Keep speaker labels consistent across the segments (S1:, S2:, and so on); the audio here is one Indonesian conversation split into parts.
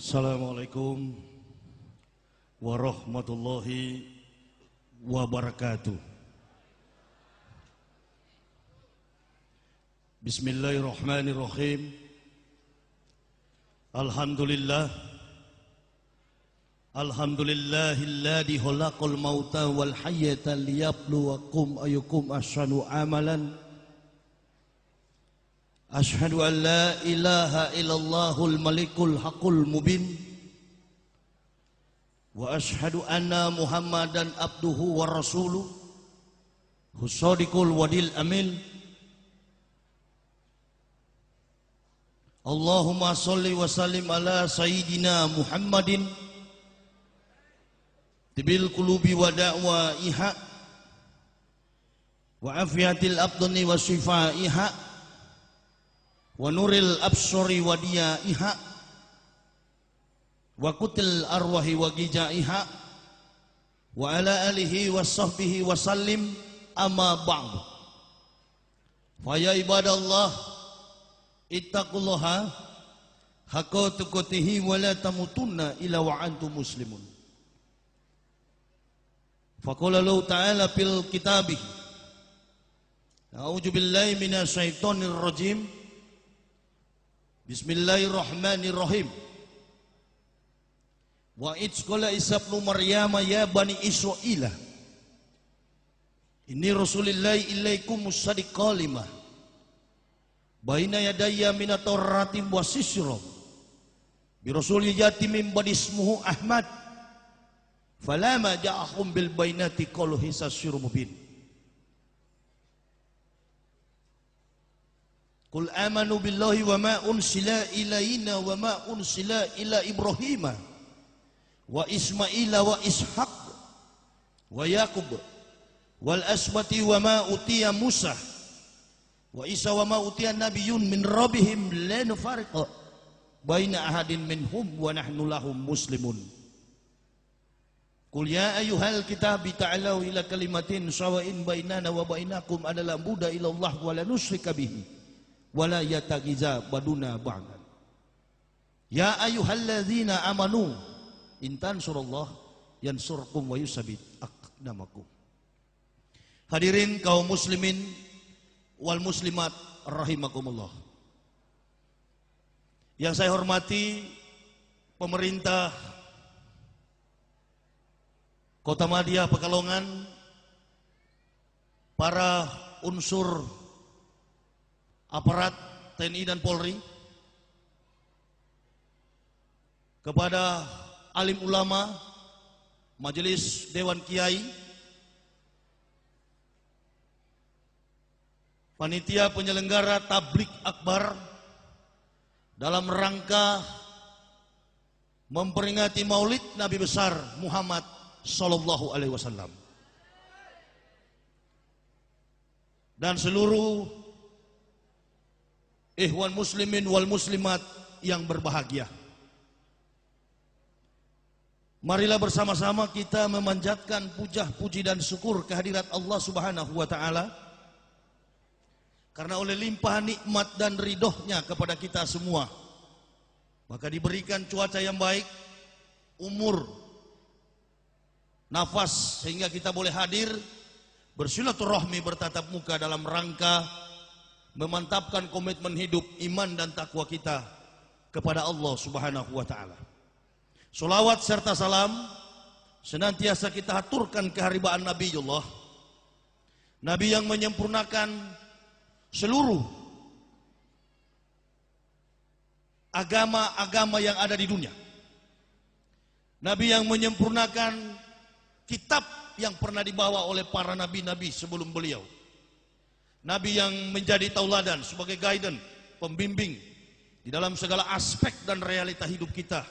S1: Assalamualaikum warahmatullahi wabarakatuh. Bismillahirrahmanirrahim. Alhamdulillahilladzi khalaqal mauta wal hayyata liyabluwakum ayyukum ahsanu amalan. Ashhadu an la ilaha illallahul malikul haqqul mubin wa ashhadu anna Muhammadan abduhu wa rasuluh husadiqul wadil amin. Allahumma sholli wa sallim ala sayyidina Muhammadin tibil qulubi wa da'waiha wa afiyatil abdani wa shifaiha wa nuril absori wa diyaiha wa kutil arwahi wa gijaiha wa ala alihi wa sahbihi wa sallim amma ba'du. Faya ibadallah ittaqullaha haqqa tuqatihi wa la tamutunna illa wa antum muslimun. Faqala lahu ta'ala fil kitabih a'udzu billahi minasy syaithanir rajim. Bismillahirrahmanirrahim. Wa idz qala Isa ibnu Maryam ya bani Israila inni rasulillahi ilaikum musaddiqan lima baina yadayya minat taurati wa sisra bi rasulil yati min bani ismuhu Ahmad falama ja'ahum bil bainati qalu hisa sirrun mubin. Qul amanu billahi wa ma unsila ilaina wa ma unsila ila Ibrahima wa Ismaila wa Ishaq wa Yaqub wal asbati wa ma utiya Musa wa Isa wa ma utiya nabiyyun min rabbihim la nufariqu baina ahadin minhum wa nahnu lahum muslimun. Qul ya ayyuhal kitabi ta'alu ila kalimatin sawa'in bainana wa bainakum adalah buda ilallah wa la nusyrika bihi wala yatagiza baduna ba'dan. Ya ayyuhalladzina amanu intan surallah yansurkum wa yusabit aqdamakum. Hadirin kaum muslimin wal muslimat rahimakumullah. Yang saya hormati pemerintah Kota Madia Pekalongan, para unsur aparat TNI dan Polri, kepada alim ulama, majelis Dewan Kiai, panitia penyelenggara tablik akbar dalam rangka memperingati Maulid Nabi besar Muhammad sallallahu alaihi wasallam, dan seluruh ikhwan muslimin wal muslimat yang berbahagia. Marilah bersama-sama kita memanjatkan puja, puji dan syukur kehadirat Allah Subhanahu wa taala karena oleh limpahan nikmat dan ridhonya kepada kita semua maka diberikan cuaca yang baik, umur, nafas sehingga kita boleh hadir bersilaturahmi, bertatap muka dalam rangka memantapkan komitmen hidup, iman dan takwa kita kepada Allah Subhanahu wa taala. Sholawat serta salam senantiasa kita haturkan keharibaan Nabiullah, Nabi yang menyempurnakan seluruh agama-agama yang ada di dunia, Nabi yang menyempurnakan kitab yang pernah dibawa oleh para nabi-nabi sebelum beliau, Nabi yang menjadi tauladan sebagai guidance, pembimbing di dalam segala aspek dan realita hidup kita.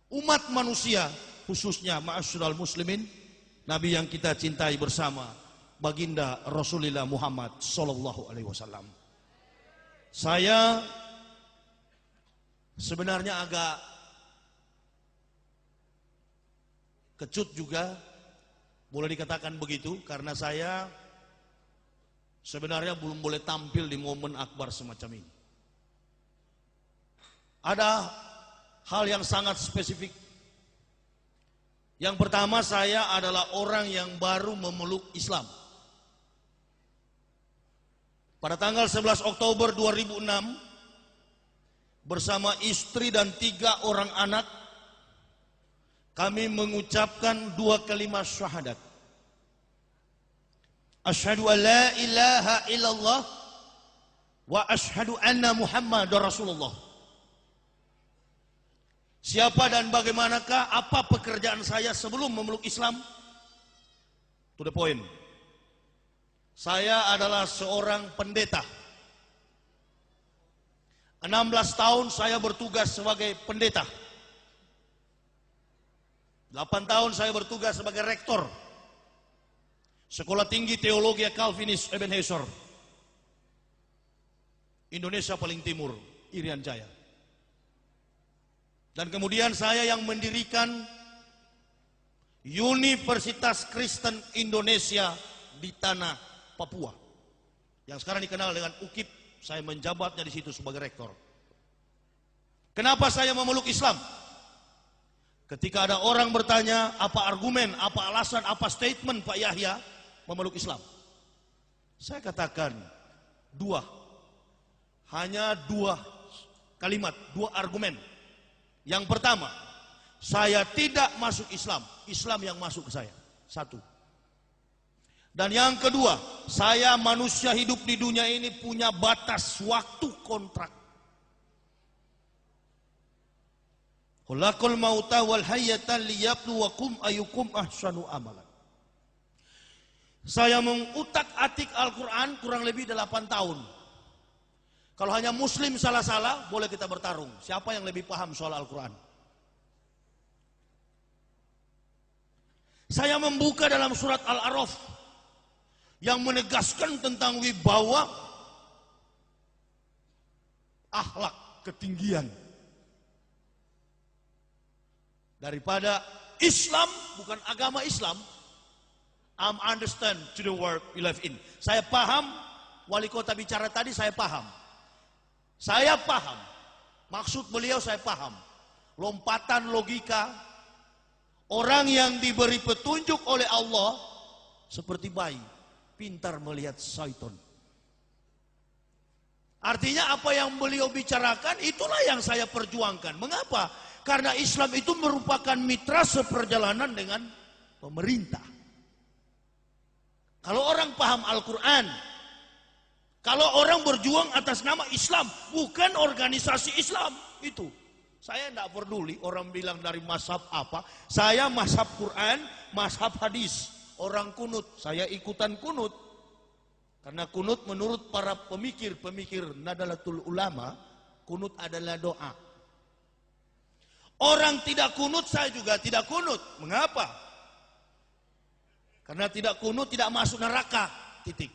S1: Umat manusia khususnya ma'asyiral muslimin, Nabi yang kita cintai bersama, baginda Rasulullah Muhammad sallallahu alaihi wasallam. Saya sebenarnya agak kecut juga, boleh dikatakan begitu, karena saya sebenarnya belum boleh tampil di momen akbar semacam ini. Ada hal yang sangat spesifik. Yang pertama, saya adalah orang yang baru memeluk Islam. Pada tanggal 11 Oktober 2006, bersama istri dan 3 orang anak, kami mengucapkan 2 kalimat syahadat. Asyhadu an la ilaha illallah wa asyhadu anna Muhammadar Rasulullah. Siapa dan bagaimanakah, apa pekerjaan saya sebelum memeluk Islam? To the point. Saya adalah seorang pendeta. 16 tahun saya bertugas sebagai pendeta. 8 tahun saya bertugas sebagai rektor Sekolah Tinggi Teologi Calvinis Ebenezer, Indonesia paling timur, Irian Jaya. Dan kemudian saya yang mendirikan Universitas Kristen Indonesia di tanah Papua, yang sekarang dikenal dengan UKIP. Saya menjabatnya di situ sebagai rektor. Kenapa saya memeluk Islam? Ketika ada orang bertanya, apa argumen, apa alasan, apa statement Pak Yahya memeluk Islam? Saya katakan 2. Hanya 2 kalimat, 2 argumen. Yang pertama, saya tidak masuk Islam, Islam yang masuk ke saya. 1. Dan yang kedua, saya manusia hidup di dunia ini punya batas waktu kontrak. Khalaqal mauta wal hayyata liyabluwakum ayyukum ahsanu amalan. Saya mengutak-atik Al-Quran kurang lebih 8 tahun. Kalau hanya muslim salah-salah, boleh kita bertarung. Siapa yang lebih paham soal Al-Quran? Saya membuka dalam surat Al-A'raf yang menegaskan tentang wibawa, akhlak, ketinggian. Daripada Islam, bukan agama Islam. I'm understand to the world we live in. Saya paham, wali kota bicara tadi saya paham. Saya paham, maksud beliau saya paham. Lompatan logika, orang yang diberi petunjuk oleh Allah seperti bayi, pintar melihat syaitan. Artinya apa yang beliau bicarakan itulah yang saya perjuangkan. Mengapa? Karena Islam itu merupakan mitra seperjalanan dengan pemerintah. Kalau orang paham Al-Quran, kalau orang berjuang atas nama Islam, bukan organisasi Islam, itu. Saya tidak peduli orang bilang dari mazhab apa. Saya mazhab Quran, mazhab hadis. Orang kunut, saya ikutan kunut. Karena kunut menurut para pemikir-pemikir Nadalatul Ulama, kunut adalah doa. Orang tidak kunut, saya juga tidak kunut. Mengapa? Karena tidak kunut tidak masuk neraka. Titik.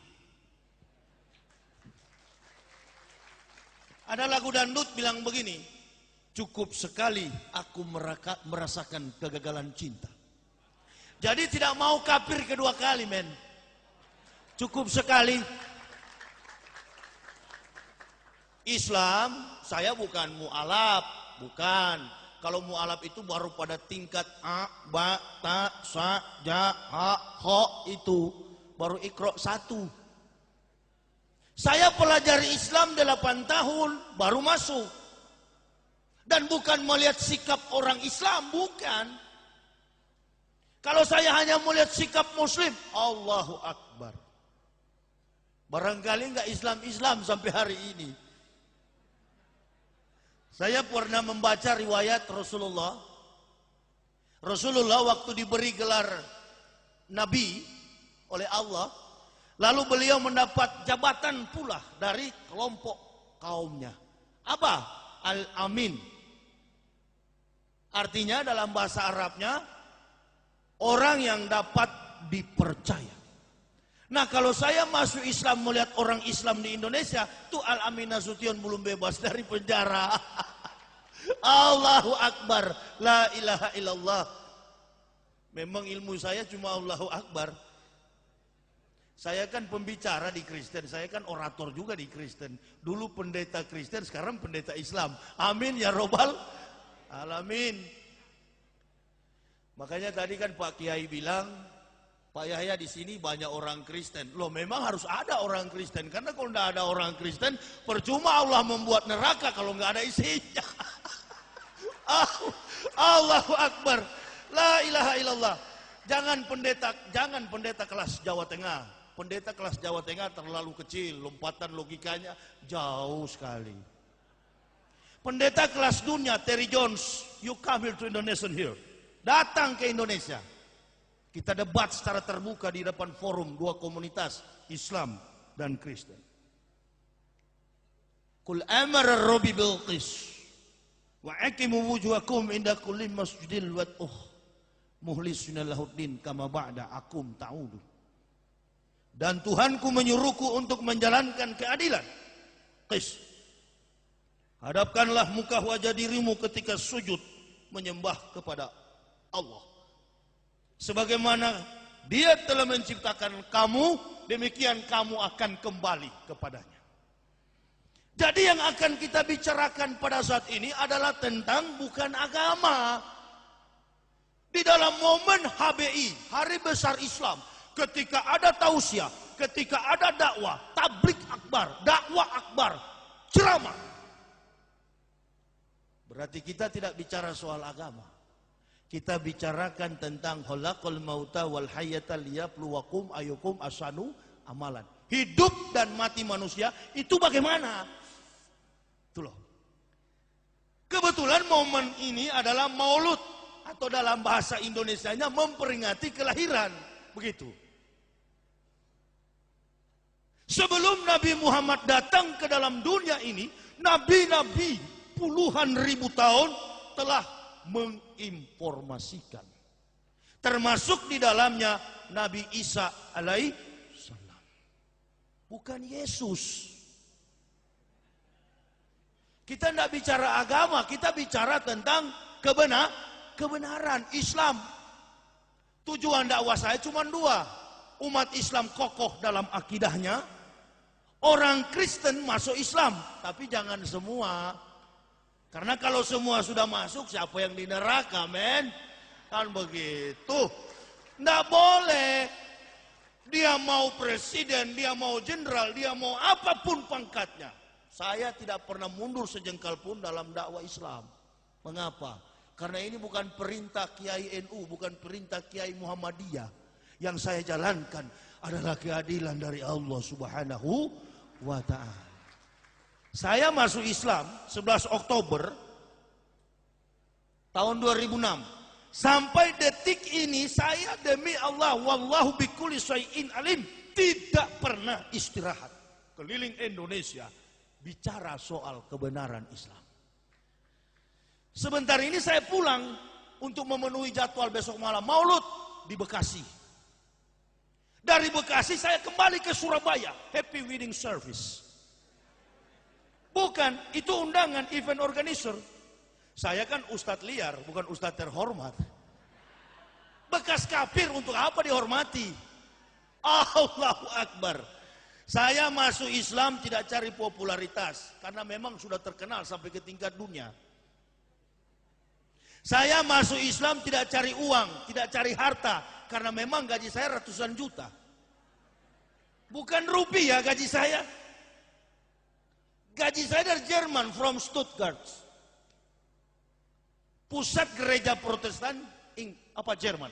S1: Ada lagu dangdut bilang begini, cukup sekali aku merasakan kegagalan cinta. Jadi tidak mau kafir kedua kali, men. Cukup sekali. Islam, saya bukan mu'alaf, bukan. Kalau mu'alaf itu baru pada tingkat a, ba, ta, sa, ja, ha, ho, itu. Baru Iqra 1. Saya pelajari Islam 8 tahun, baru masuk. Dan bukan melihat sikap orang Islam, bukan. Kalau saya hanya melihat sikap Muslim, Allahu Akbar. Barangkali enggak Islam-Islam sampai hari ini. Saya pernah membaca riwayat Rasulullah. Rasulullah waktu diberi gelar Nabi oleh Allah, lalu beliau mendapat jabatan pula dari kelompok kaumnya. Apa? Al-Amin. Artinya dalam bahasa Arabnya, orang yang dapat dipercaya. Nah, kalau saya masuk Islam melihat orang Islam di Indonesia, tuh Al-Amin Nasution belum bebas dari penjara. Allahu Akbar, la ilaha illallah. Memang ilmu saya cuma Allahu Akbar. Saya kan pembicara di Kristen, saya kan orator juga di Kristen. Dulu pendeta Kristen, sekarang pendeta Islam. Amin ya robbal Alamin. Makanya tadi kan Pak Kiai bilang, Pak Yahya di sini banyak orang Kristen. Loh, memang harus ada orang Kristen, karena kalau tidak ada orang Kristen, percuma Allah membuat neraka kalau nggak ada isinya. Allahu Akbar. La ilaha illallah. Jangan pendeta kelas Jawa Tengah. Pendeta kelas Jawa Tengah terlalu kecil, lompatan logikanya jauh sekali. Pendeta kelas dunia, Terry Jones, you come here to Indonesia here. Datang ke Indonesia. Kita debat secara terbuka di depan forum dua komunitas, Islam dan Kristen. Qul amara Rabbi bil qis wa aqimu wujuhakum inda kulli masjidil wad'uh muhlisina lahuddin kama ba'da akum ta'udu. Dan Tuhanku menyuruhku untuk menjalankan keadilan. Qis. Hadapkanlah muka wajah dirimu ketika sujud menyembah kepada Allah. Sebagaimana Dia telah menciptakan kamu, demikian kamu akan kembali kepadanya. Jadi yang akan kita bicarakan pada saat ini adalah tentang bukan agama. Di dalam momen HBI, Hari Besar Islam, ketika ada tausiah, ketika ada dakwah, tablik akbar, dakwah akbar, ceramah. Berarti kita tidak bicara soal agama. Kita bicarakan tentang khalaqal mauta wal hayata liyabluwakum ayyukum ahsanu amalan. Hidup dan mati manusia itu bagaimana? Itu loh. Kebetulan momen ini adalah Maulud, atau dalam bahasa Indonesianya memperingati kelahiran. Begitu. Sebelum Nabi Muhammad datang ke dalam dunia ini, nabi-nabi puluhan ribu tahun telah menginformasikan. Termasuk di dalamnya Nabi Isa alaihi salam. Bukan Yesus. Kita tidak bicara agama, kita bicara tentang kebenaran Islam. Tujuan dakwah saya cuma dua. Umat Islam kokoh dalam akidahnya. Orang Kristen masuk Islam. Tapi jangan semua. Karena kalau semua sudah masuk, siapa yang di neraka, men? Kan begitu. Nggak boleh. Dia mau presiden, dia mau jenderal, dia mau apapun pangkatnya. Saya tidak pernah mundur sejengkal pun dalam dakwah Islam. Mengapa? Karena ini bukan perintah Kiai NU, bukan perintah Kiai Muhammadiyah. Yang saya jalankan adalah keadilan dari Allah Subhanahu wa ta'ala. Saya masuk Islam 11 Oktober tahun 2006. Sampai detik ini saya demi Allah wallahu bikulli syai'in alim tidak pernah istirahat. Keliling Indonesia bicara soal kebenaran Islam. Sebentar ini saya pulang untuk memenuhi jadwal besok malam Maulud di Bekasi. Dari Bekasi saya kembali ke Surabaya, Happy Wedding Service. Bukan, itu undangan event organizer. Saya kan ustadz liar, bukan ustadz terhormat. Bekas kafir untuk apa dihormati? Allahu Akbar. Saya masuk Islam tidak cari popularitas, karena memang sudah terkenal sampai ke tingkat dunia. Saya masuk Islam tidak cari uang, tidak cari harta, karena memang gaji saya ratusan juta. Bukan rupiah gaji saya. Gaji saya dari Jerman, from Stuttgart. Pusat gereja Protestan, Jerman.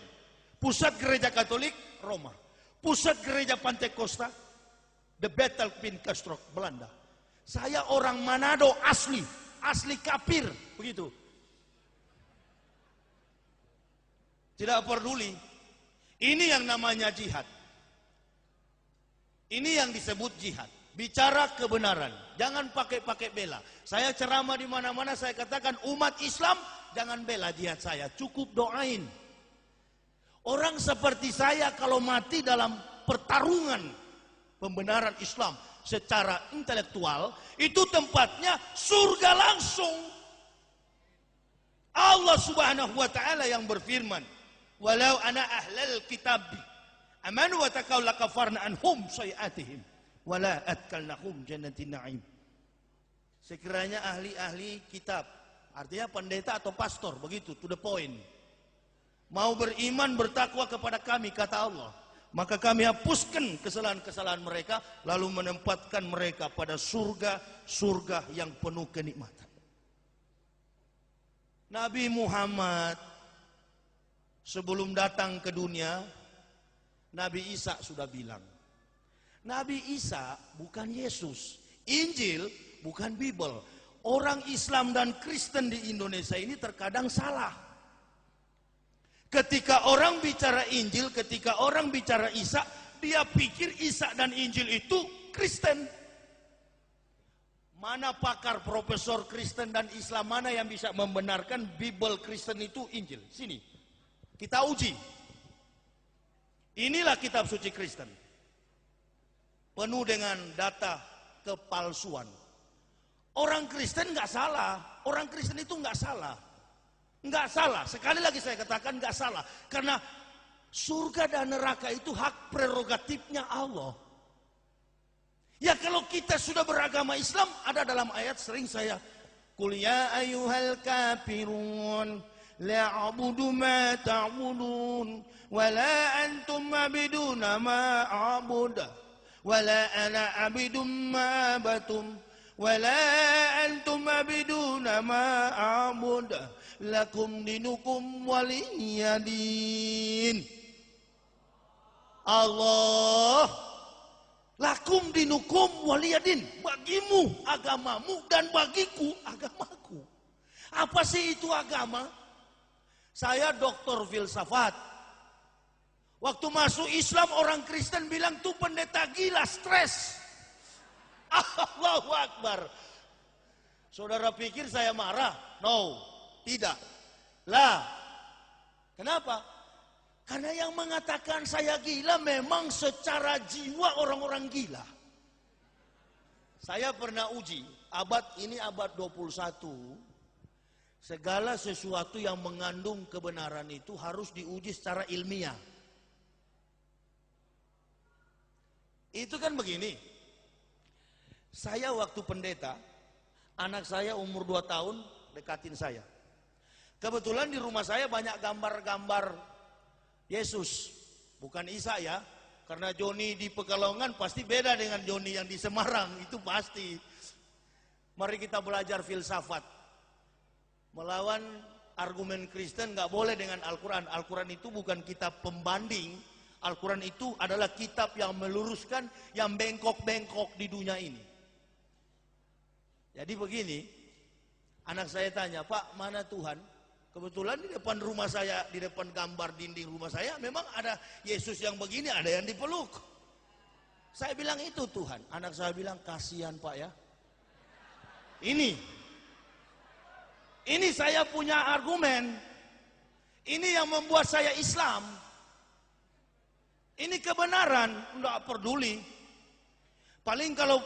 S1: Pusat gereja Katolik, Roma. Pusat gereja Pantekosta, The Bethelpinkerstrook, Belanda. Saya orang Manado asli kafir, begitu. Tidak peduli. Ini yang namanya jihad. Ini yang disebut jihad. Bicara kebenaran, jangan pakai bela. Saya ceramah di mana-mana, saya katakan umat Islam jangan bela jihad saya, cukup doain. Orang seperti saya kalau mati dalam pertarungan pembenaran Islam secara intelektual, itu tempatnya surga langsung. Allah Subhanahu wa ta'ala yang berfirman, walau ana ahlal kitab amanu wa taqaw lakafarna anhum sayiatihim wala atkalnahum jannatin na'im. Sekiranya ahli-ahli kitab, Artinya pendeta atau pastor, begitu, to the point. Mau beriman bertakwa kepada kami, kata Allah, maka kami hapuskan kesalahan-kesalahan mereka, lalu menempatkan mereka pada surga yang penuh kenikmatan. Nabi Muhammad sebelum datang ke dunia, Nabi Isa sudah bilang, Nabi Isa bukan Yesus, Injil bukan Bible. Orang Islam dan Kristen di Indonesia ini terkadang salah. Ketika orang bicara Injil, ketika orang bicara Isa, dia pikir Isa dan Injil itu Kristen. Mana pakar profesor Kristen dan Islam mana yang bisa membenarkan Bible Kristen itu Injil? Sini, kita uji. Inilah kitab suci Kristen, penuh dengan data kepalsuan. Orang Kristen nggak salah, orang Kristen itu nggak salah, nggak salah. Sekali lagi saya katakan nggak salah, karena surga dan neraka itu hak prerogatifnya Allah. Ya kalau kita sudah beragama Islam, ada dalam ayat sering saya, Qul ya ayyuhal kafirun la a'budu ma ta'budun wa la antum abiduna ma a'budu wa la ana abidum ma abatum wa la antum abiduna ma a'budu lakum dinukum waliyadin. Allah, lakum dinukum waliyadin, bagimu agamamu dan bagiku agamaku. Apa sih itu agama? Saya doktor filsafat. Waktu masuk Islam orang Kristen bilang tuh pendeta gila, stres. Allahu Akbar. Saudara pikir saya marah? No, tidak. Lah, kenapa? Karena yang mengatakan saya gila memang secara jiwa orang-orang gila. Saya pernah uji, ini abad 21, segala sesuatu yang mengandung kebenaran itu harus diuji secara ilmiah. Itu kan begini, saya waktu pendeta, anak saya umur 2 tahun dekatin saya. Kebetulan di rumah saya banyak gambar-gambar Yesus, bukan Isa ya, karena Joni di Pekalongan pasti beda dengan Joni yang di Semarang, itu pasti. Mari kita belajar filsafat, melawan argumen Kristen nggak boleh dengan Al-Quran. Al-Quran itu bukan kitab pembanding, Al-Quran itu adalah kitab yang meluruskan yang bengkok-bengkok di dunia ini. Jadi begini, anak saya tanya, Pak, mana Tuhan? Kebetulan di depan rumah saya, di depan gambar dinding rumah saya, memang ada Yesus yang begini, ada yang dipeluk. Saya bilang itu Tuhan. Anak saya bilang, kasihan Pak ya. Ini saya punya argumen. Ini yang membuat saya Islam. Ini kebenaran, enggak peduli. Paling kalau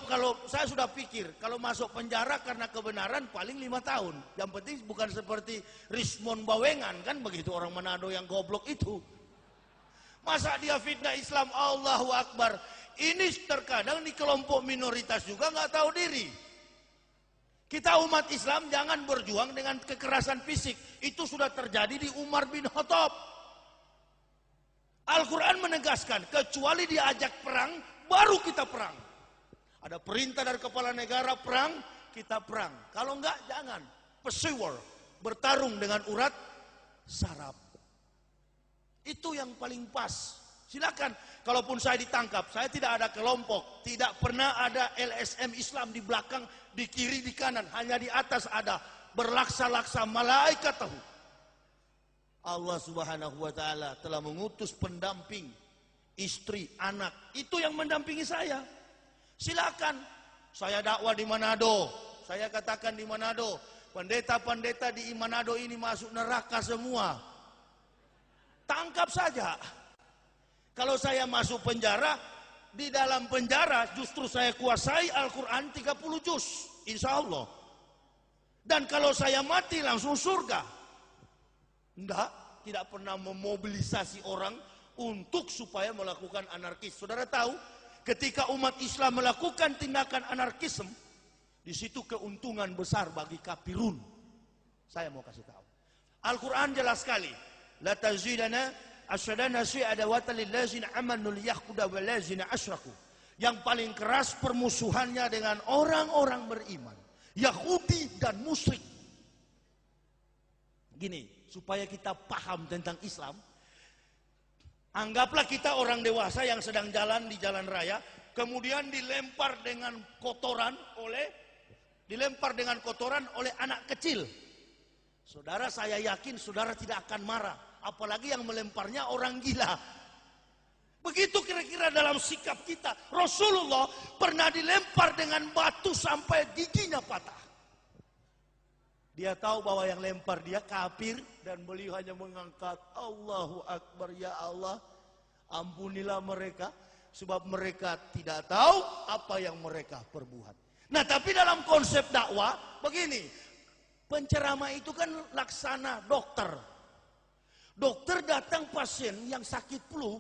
S1: saya sudah pikir, kalau masuk penjara karena kebenaran paling 5 tahun. Yang penting bukan seperti Rismon Bawengan, kan begitu orang Manado yang goblok itu. Masa dia fitnah Islam, Allahu Akbar. Ini terkadang di kelompok minoritas juga nggak tahu diri. Kita umat Islam jangan berjuang dengan kekerasan fisik. Itu sudah terjadi di Umar bin Khattab. Al-Quran menegaskan, kecuali diajak perang, baru kita perang. Ada perintah dari kepala negara perang, kita perang. Kalau enggak, jangan. Pursuer, bertarung dengan urat saraf. Itu yang paling pas. Silakan, kalaupun saya ditangkap, saya tidak ada kelompok. Tidak pernah ada LSM Islam di belakang, di kiri, di kanan. Hanya di atas ada berlaksa-laksa malaikat tahu. Allah Subhanahu wa Ta'ala telah mengutus pendamping, istri, anak. Itu yang mendampingi saya. Silakan, saya dakwah di Manado, saya katakan di Manado, pendeta-pendeta di Manado ini masuk neraka semua. Tangkap saja. Kalau saya masuk penjara, di dalam penjara justru saya kuasai Al-Quran 30 juz, insya Allah. Dan kalau saya mati langsung surga. Enggak, tidak pernah memobilisasi orang untuk supaya melakukan anarkis. Saudara tahu, ketika umat Islam melakukan tindakan anarkisme, di situ keuntungan besar bagi kafirun. Saya mau kasih tahu. Al-Quran jelas sekali. La tazidana asyadana syu'adawatan lillazina amanu liyakhkuda walazina asyraku. Yang paling keras permusuhannya dengan orang-orang beriman, Yahudi dan musyrik. Gini, supaya kita paham tentang Islam. Anggaplah kita orang dewasa yang sedang jalan di jalan raya, kemudian dilempar dengan kotoran oleh anak kecil. Saudara, saya yakin saudara tidak akan marah, apalagi yang melemparnya orang gila. Begitu kira-kira dalam sikap kita. Rasulullah pernah dilempar dengan batu sampai giginya patah. Dia tahu bahwa yang lempar dia kafir dan beliau hanya mengangkat Allahu Akbar, ya Allah, ampunilah mereka sebab mereka tidak tahu apa yang mereka perbuat. Nah, tapi dalam konsep dakwah begini, penceramah itu kan laksana dokter. Dokter datang pasien yang sakit flu,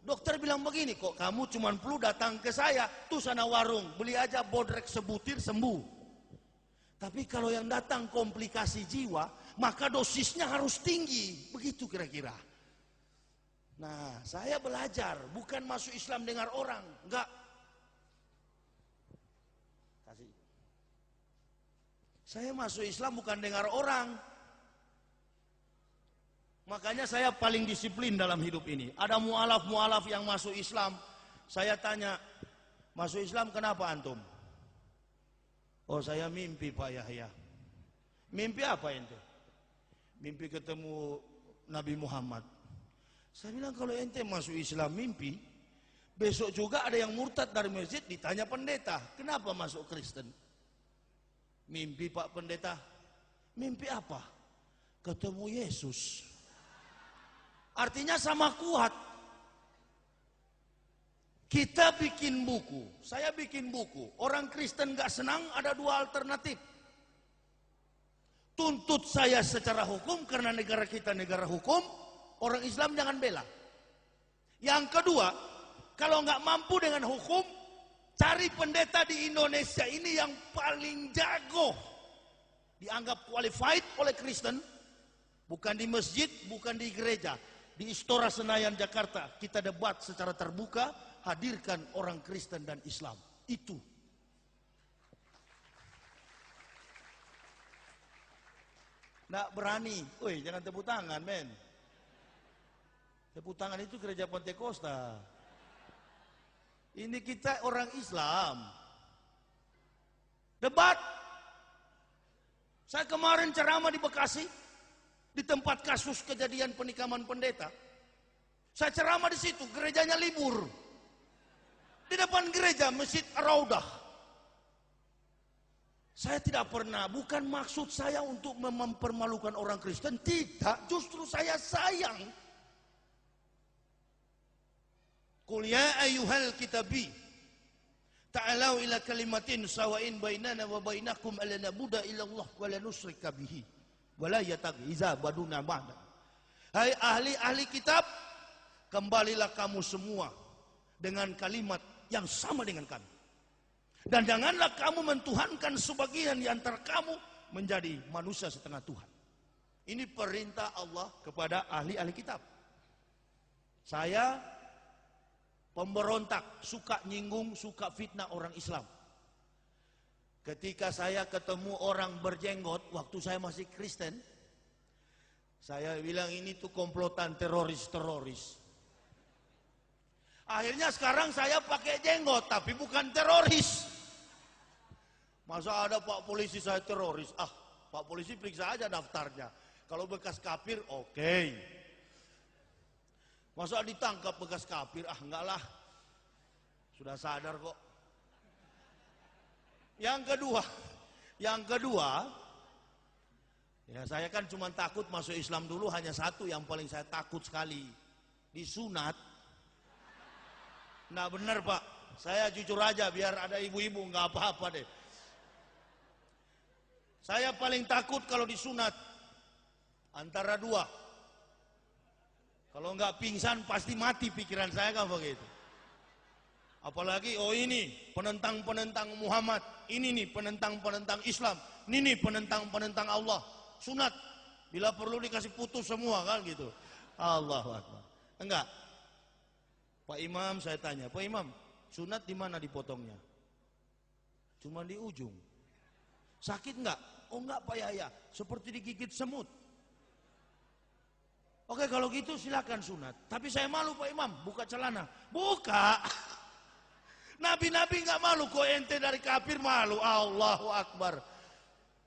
S1: dokter bilang begini, kok kamu cuma flu datang ke saya, tuh sana warung, beli aja bodrek sebutir sembuh. Tapi kalau yang datang komplikasi jiwa, maka dosisnya harus tinggi. Begitu kira-kira. Nah, saya belajar, bukan masuk Islam dengar orang. Enggak. Kasih. Saya masuk Islam bukan dengar orang. Makanya saya paling disiplin dalam hidup ini. Ada mu'alaf-mu'alaf yang masuk Islam. Saya tanya, masuk Islam kenapa antum? Oh, saya mimpi Pak Yahya. Mimpi apa ente? Mimpi ketemu Nabi Muhammad. Saya bilang, kalau ente masuk Islam mimpi, besok juga ada yang murtad dari masjid, ditanya pendeta, kenapa masuk Kristen? Mimpi Pak Pendeta. Mimpi apa? Ketemu Yesus. Artinya sama kuat. Kita bikin buku, saya bikin buku. Orang Kristen gak senang, ada dua alternatif. Tuntut saya secara hukum karena negara kita negara hukum, orang Islam jangan bela. Yang kedua, kalau gak mampu dengan hukum, cari pendeta di Indonesia ini yang paling jago, dianggap qualified oleh Kristen, bukan di masjid, bukan di gereja, di Istora Senayan Jakarta. Kita debat secara terbuka, hadirkan orang Kristen dan Islam. Itu. Nggak berani. Woi, jangan tepuk tangan, men. Tepuk tangan itu gereja Pentekosta. Ini kita orang Islam. Debat. Saya kemarin ceramah di Bekasi, di tempat kasus kejadian penikaman pendeta. Saya ceramah di situ, gerejanya libur. Di depan gereja Masjid Ar-Raudah. Saya tidak pernah, bukan maksud saya untuk mempermalukan orang Kristen, tidak, justru saya sayang. Qul ya ayyuhal kitabi ta'alau ila kalimatin sawain bainana wa bainakum alla nabuda illallah wa la nusyrika bihi wa la yataghiza baduna ba'da. Hai ahli-ahli kitab, kembalilah kamu semua dengan kalimat yang sama dengan kami. Dan janganlah kamu mentuhankan sebagian di antara kamu menjadi manusia setengah Tuhan. Ini perintah Allah kepada ahli-ahli kitab. Saya pemberontak, suka nyinggung, suka fitnah orang Islam. Ketika saya ketemu orang berjenggot, waktu saya masih Kristen, saya bilang ini tuh komplotan teroris-teroris. Akhirnya sekarang saya pakai jenggot, tapi bukan teroris. Masa ada Pak Polisi saya teroris? Ah, Pak Polisi periksa aja daftarnya. Kalau bekas kafir, oke. Masa ditangkap bekas kafir? Ah, enggak lah. Sudah sadar kok. Yang kedua, ya saya kan cuma takut masuk Islam dulu, hanya satu yang paling saya takut sekali, disunat. Nah benar Pak, saya jujur aja biar ada ibu-ibu, nggak apa-apa deh. Saya paling takut kalau disunat antara dua. Kalau nggak pingsan pasti mati, pikiran saya kan begitu. Apalagi ini penentang-penentang Muhammad, ini nih penentang-penentang Islam, ini nih penentang-penentang Allah. sunat. Bila perlu dikasih putus semua kan gitu. Allahu Akbar. Enggak. Pak Imam saya tanya, Pak Imam, sunat di mana dipotongnya? Cuma di ujung. Sakit enggak? Oh enggak Pak Yahya, seperti digigit semut. Oke kalau gitu silakan sunat. Tapi saya malu Pak Imam, buka celana. Buka. Nabi-nabi enggak malu, kok ente dari kafir malu. Allahu Akbar.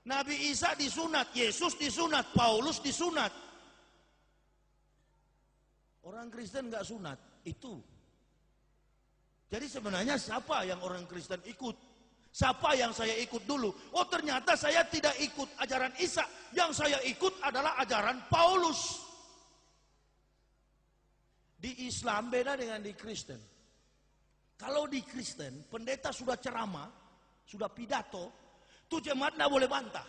S1: Nabi Isa disunat, Yesus disunat, Paulus disunat. Orang Kristen enggak sunat, itu. Jadi sebenarnya siapa yang orang Kristen ikut? Siapa yang saya ikut dulu? Oh ternyata saya tidak ikut ajaran Isa. Yang saya ikut adalah ajaran Paulus. Di Islam beda dengan di Kristen. Kalau di Kristen, pendeta sudah ceramah, sudah pidato, tuh jemaat tidak boleh bantah.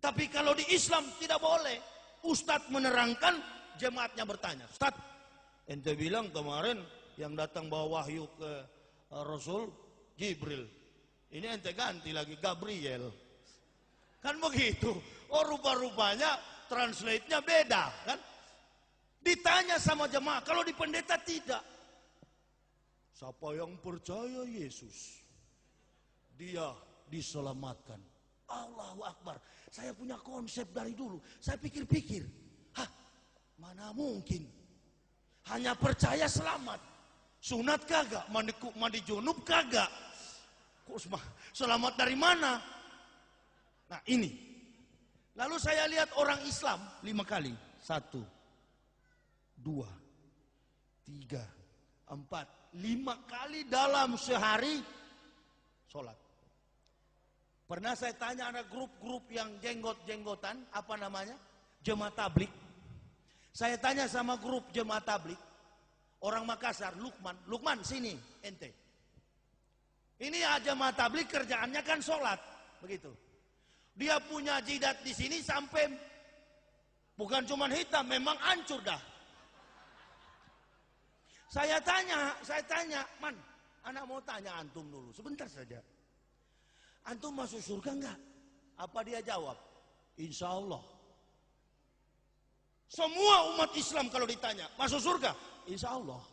S1: Tapi kalau di Islam tidak boleh. Ustadz menerangkan, jemaatnya bertanya. Ustadz, ente bilang kemarin yang datang bawa wahyu ke Rasul Jibril. Ini ente ganti lagi Gabriel. Kan begitu. Oh rupa-rupanya translate-nya beda kan. Ditanya sama jemaah, kalau di pendeta tidak. Siapa yang percaya Yesus, dia diselamatkan. Allahu Akbar. Saya punya konsep dari dulu. Saya pikir-pikir, mana mungkin. Hanya percaya selamat. Sunat kagak, mandi junub kagak. Kok selamat dari mana? Nah ini. Lalu saya lihat orang Islam 5 kali. 1, 2, 3, 4, 5 kali dalam sehari sholat. Pernah saya tanya ada grup-grup yang jenggot-jenggotan, apa namanya? Jemaat tablik. Saya tanya sama grup jemaat tablik, orang Makassar, Lukman sini ente. Ini aja jemaat tablik kerjaannya kan sholat, begitu. Dia punya jidat di sini sampai bukan cuma hitam, memang hancur dah. Saya tanya, Man, anak mau tanya antum dulu, sebentar saja. Antum masuk surga enggak? Apa dia jawab? Insya Allah. Semua umat Islam kalau ditanya, masuk surga? Insya Allah.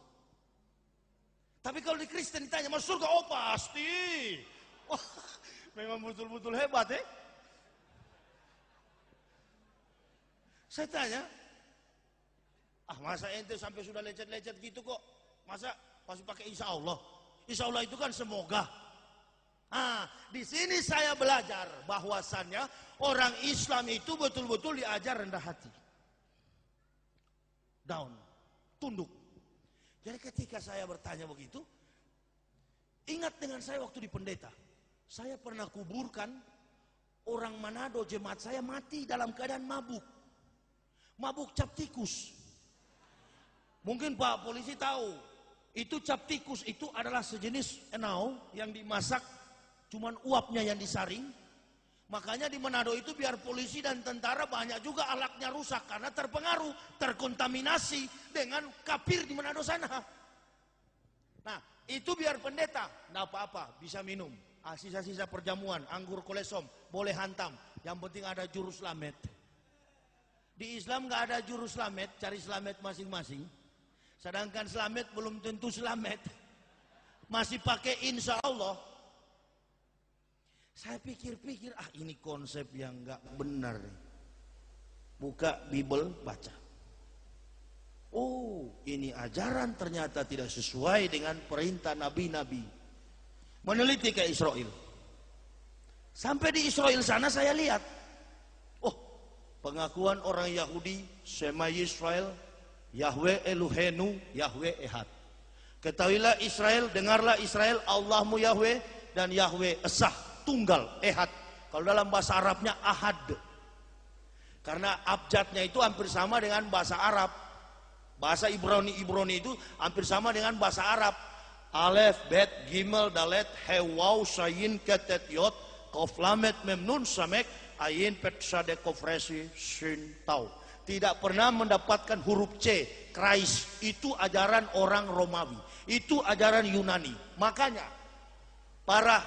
S1: Tapi kalau di Kristen ditanya, masuk surga? Oh pasti. Wah, memang betul-betul hebat ya. Saya tanya, masa ente sampai sudah lecet-lecet gitu kok? Masa masih pakai insya Allah? Insya Allah itu kan semoga. Di sini saya belajar bahwasannya orang Islam itu betul-betul diajar rendah hati. Down, tunduk. Jadi ketika saya bertanya begitu, ingat dengan saya waktu di pendeta. Saya pernah kuburkan orang Manado, jemaat saya mati dalam keadaan mabuk. Mabuk cap tikus. Mungkin Pak polisi tahu, itu cap tikus itu adalah sejenis enau yang dimasak, cuman uapnya yang disaring. Makanya di Manado itu biar polisi dan tentara banyak juga alatnya rusak karena terpengaruh, terkontaminasi dengan kafir di Manado sana. Nah, itu biar pendeta, enggak apa-apa, bisa minum. Sisa-sisa perjamuan, anggur kolesom, boleh hantam. Yang penting ada juru selamat. Di Islam nggak ada juru selamat, cari selamat masing-masing. Sedangkan selamat belum tentu selamat. Masih pakai insya Allah. Saya pikir-pikir, ini konsep yang nggak benar. Buka Bible, baca. Oh, ini ajaran ternyata tidak sesuai dengan perintah nabi-nabi. Meneliti ke Israel. Sampai di Israel sana saya lihat, pengakuan orang Yahudi, Shema Yisrael, Yahweh Elohenu, Yahweh Ehad. Ketahuilah Israel, dengarlah Israel, Allahmu Yahweh dan Yahweh Esah, tunggal, Ehad. Kalau dalam bahasa Arabnya Ahad. Karena abjadnya itu hampir sama dengan bahasa Arab. Bahasa Ibrani itu hampir sama dengan bahasa Arab. Alef, Bet, Gimel, Dalet, He, Waw, Sayin, Ketet, Yot, Kof, Lamet, Mem, Nun, Samek, Ayin, Pet, Sade, Kof, Resi, Shin, Tau. Tidak pernah mendapatkan huruf C, Krais. Itu ajaran orang Romawi. Itu ajaran Yunani. Makanya para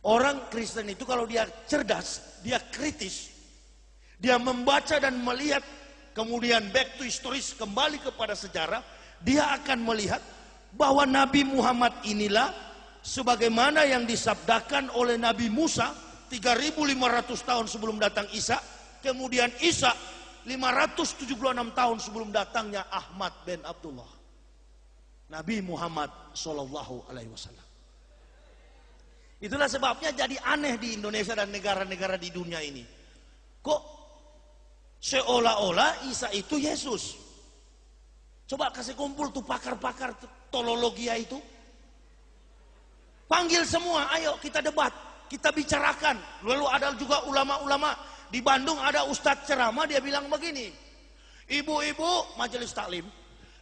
S1: Orang Kristen itu kalau dia cerdas, dia kritis, dia membaca dan melihat, kemudian back to historis, kembali kepada sejarah, dia akan melihat bahwa Nabi Muhammad inilah sebagaimana yang disabdakan oleh Nabi Musa 3.500 tahun sebelum datang Isa, kemudian Isa 576 tahun sebelum datangnya Ahmad bin Abdullah, Nabi Muhammad Sallallahu Alaihi Wasallam. Itulah sebabnya jadi aneh di Indonesia dan negara-negara di dunia ini. Kok seolah-olah Isa itu Yesus? Coba kasih kumpul tuh pakar-pakar teologi itu. Panggil semua, ayo kita debat, kita bicarakan. Lalu ada juga ulama-ulama. Di Bandung ada ustadz ceramah, dia bilang begini, ibu-ibu majelis taklim,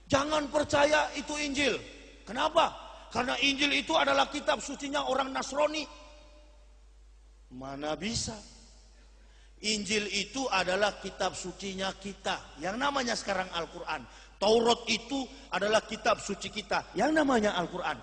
S1: jangan percaya itu Injil. Kenapa? Karena Injil itu adalah kitab sucinya orang Nasrani. Mana bisa? Injil itu adalah kitab sucinya kita, yang namanya sekarang Al-Quran. Taurat itu adalah kitab suci kita, yang namanya Al-Quran.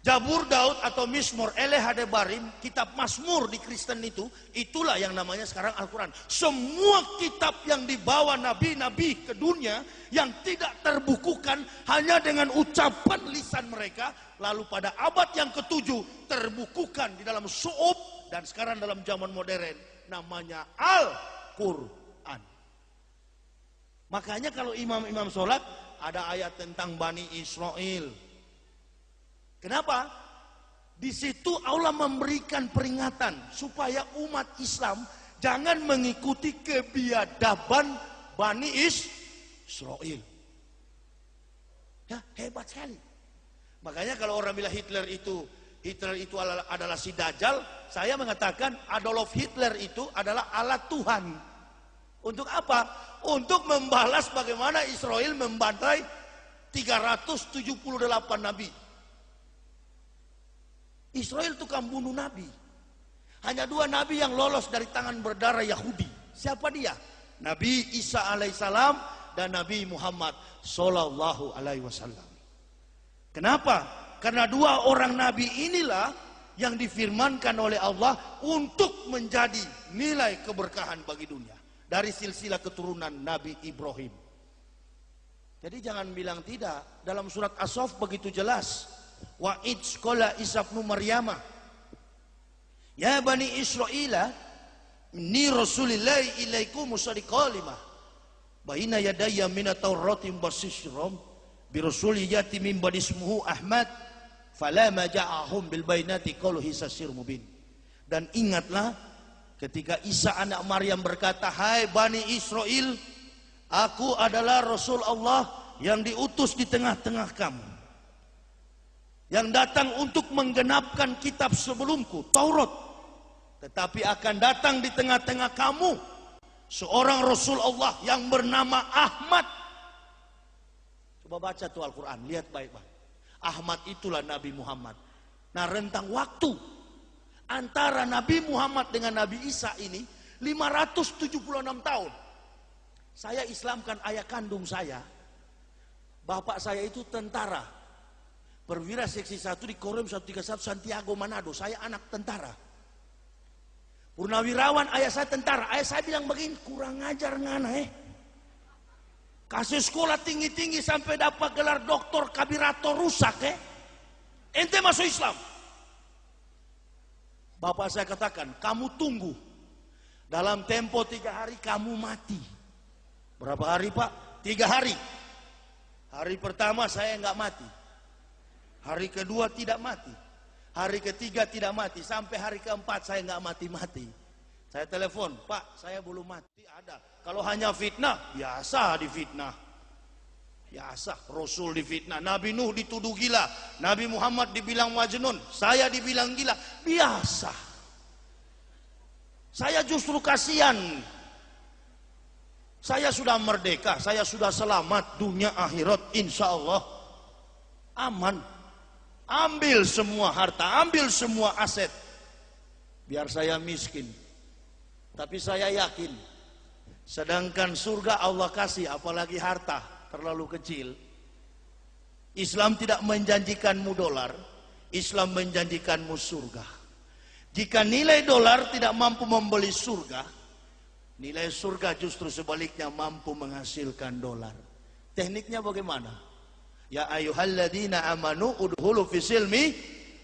S1: Jabur Daud atau Mismor Eleh Hadebarim, kitab Mazmur di Kristen itu, itulah yang namanya sekarang Al-Quran. Semua kitab yang dibawa nabi-nabi ke dunia yang tidak terbukukan hanya dengan ucapan lisan mereka, lalu pada abad yang ke-7 terbukukan di dalam su'ub, dan sekarang dalam zaman modern namanya Al-Quran. Makanya kalau imam-imam sholat ada ayat tentang Bani Israel. Kenapa? Di situ Allah memberikan peringatan supaya umat Islam jangan mengikuti kebiadaban Bani Israel. Ya, hebat sekali. Makanya kalau orang bilang Hitler itu adalah si Dajjal, saya mengatakan Adolf Hitler itu adalah alat Tuhan. Untuk apa? Untuk membalas bagaimana Israel membantai 378 nabi. Israel tukang bunuh nabi. Hanya 2 nabi yang lolos dari tangan berdarah Yahudi. Siapa dia? Nabi Isa alaihissalam dan Nabi Muhammad sallallahu alaihi wasallam. Kenapa? Karena 2 orang nabi inilah yang difirmankan oleh Allah untuk menjadi nilai keberkahan bagi dunia. Dari silsilah keturunan Nabi Ibrahim. Jadi jangan bilang tidak. Dalam surat As-Saff begitu jelas. Wa idz qala Isa ibnu Maryam, ya bani Israila inni rasulillahi ilaikum musaddiqan lima baina yadayya minat taurati basyiran bi rasuli yati min ba'di ismuhu Ahmad falamma ja'ahum bil bainati qalu hisasir mubin. Dan ingatlah ketika Isa anak Maryam berkata, hai Bani Israel, aku adalah Rasul Allah yang diutus di tengah-tengah kamu, yang datang untuk menggenapkan kitab sebelumku, Taurat. Tetapi akan datang di tengah-tengah kamu seorang Rasul Allah yang bernama Ahmad. Coba baca tuh Al-Quran, lihat baik-baik. Ahmad itulah Nabi Muhammad. Nah, rentang waktu antara Nabi Muhammad dengan Nabi Isa ini 576 tahun. Saya Islamkan ayah kandung saya. Bapak saya itu tentara, perwira seksi 1 di Korum 131 Santiago Manado. Saya anak tentara. Purnawirawan ayah saya tentara. Ayah saya bilang begini, kurang ajar ngana kasih sekolah tinggi-tinggi sampai dapat gelar doktor kabirator rusak ente masuk Islam. Bapak saya katakan, kamu tunggu, dalam tempo 3 hari kamu mati. Berapa hari Pak? 3 hari. Hari pertama saya nggak mati, hari kedua tidak mati, hari ketiga tidak mati, sampai hari keempat saya nggak mati-mati. Saya telepon, Pak, saya belum mati. Ada. Kalau hanya fitnah, biasa difitnah. Biasa, Rasul difitnah. Nabi Nuh dituduh gila, Nabi Muhammad dibilang majnun, saya dibilang gila. Biasa. Saya justru kasihan. Saya sudah merdeka, saya sudah selamat dunia akhirat, insya Allah aman. Ambil semua harta, ambil semua aset, biar saya miskin. Tapi saya yakin, sedangkan surga Allah kasih, apalagi harta terlalu kecil. Islam tidak menjanjikanmu dolar, Islam menjanjikanmu surga. Jika nilai dolar tidak mampu membeli surga, nilai surga justru sebaliknya mampu menghasilkan dolar. Tekniknya bagaimana? Ya ayyuhalladzina amanu udhulu fisilmi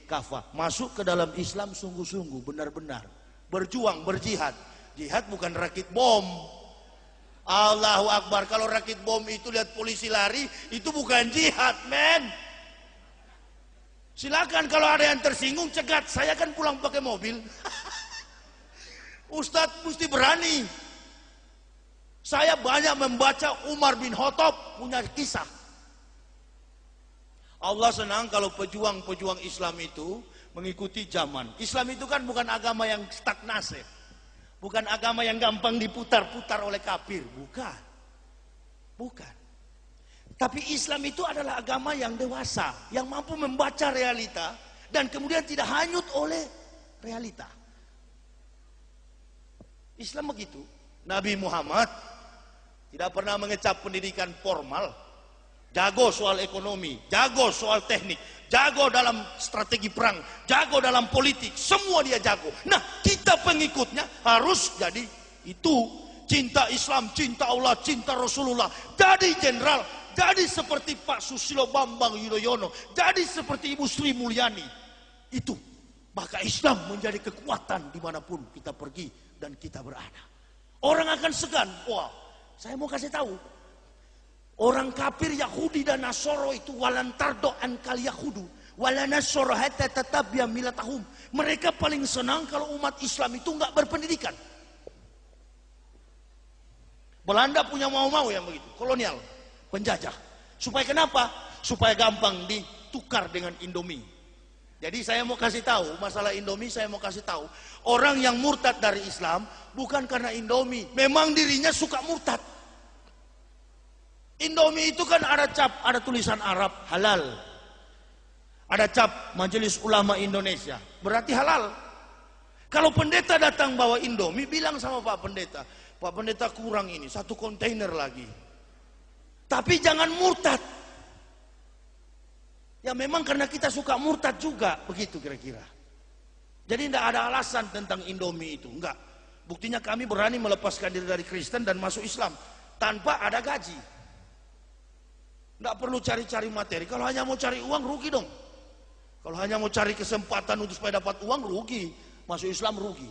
S1: kafah. Masuk ke dalam Islam sungguh-sungguh, benar-benar. Berjuang, berjihad. Jihad bukan rakit bom. Allahu Akbar. Kalau rakit bom itu lihat polisi lari, itu bukan jihad, men. Silakan kalau ada yang tersinggung, cegat. Saya kan pulang pakai mobil. Ustadz mesti berani. Saya banyak membaca Umar bin Khattab punya kisah. Allah senang kalau pejuang-pejuang Islam itu mengikuti zaman. Islam itu kan bukan agama yang stagnasi. Bukan agama yang gampang diputar-putar oleh kafir. Bukan. Bukan. Tapi Islam itu adalah agama yang dewasa, yang mampu membaca realita dan kemudian tidak hanyut oleh realita. Islam begitu. Nabi Muhammad tidak pernah mengecap pendidikan formal, jago soal ekonomi, jago soal teknik, jago dalam strategi perang, jago dalam politik, semua dia jago. Nah, kita pengikutnya harus jadi itu, cinta Islam, cinta Allah, cinta Rasulullah, jadi jenderal, jadi seperti Pak Susilo Bambang Yudhoyono, jadi seperti Ibu Sri Mulyani. Itu, maka Islam menjadi kekuatan dimanapun kita pergi dan kita berada. Orang akan segan. Wah, saya mau kasih tahu, orang kafir Yahudi dan Nasoro itu walantardo ankal Yahudu walanasoro hatta tatabia milatahum. Mereka paling senang kalau umat Islam itu nggak berpendidikan. Belanda punya mau-mau yang begitu, kolonial, penjajah. Supaya kenapa? Supaya gampang ditukar dengan Indomie. Jadi saya mau kasih tahu masalah Indomie, saya mau kasih tahu orang yang murtad dari Islam bukan karena Indomie, memang dirinya suka murtad. Indomie itu kan ada cap, ada tulisan Arab halal, ada cap Majelis Ulama Indonesia, berarti halal. Kalau pendeta datang bawa Indomie, bilang sama Pak Pendeta, Pak Pendeta kurang ini, 1 kontainer lagi. Tapi jangan murtad. Ya memang karena kita suka murtad juga, begitu kira-kira. Jadi tidak ada alasan tentang Indomie itu, enggak. Buktinya kami berani melepaskan diri dari Kristen dan masuk Islam tanpa ada gaji. Tidak perlu cari-cari materi. Kalau hanya mau cari uang, rugi dong. Kalau hanya mau cari kesempatan untuk supaya dapat uang, rugi. Masuk Islam rugi.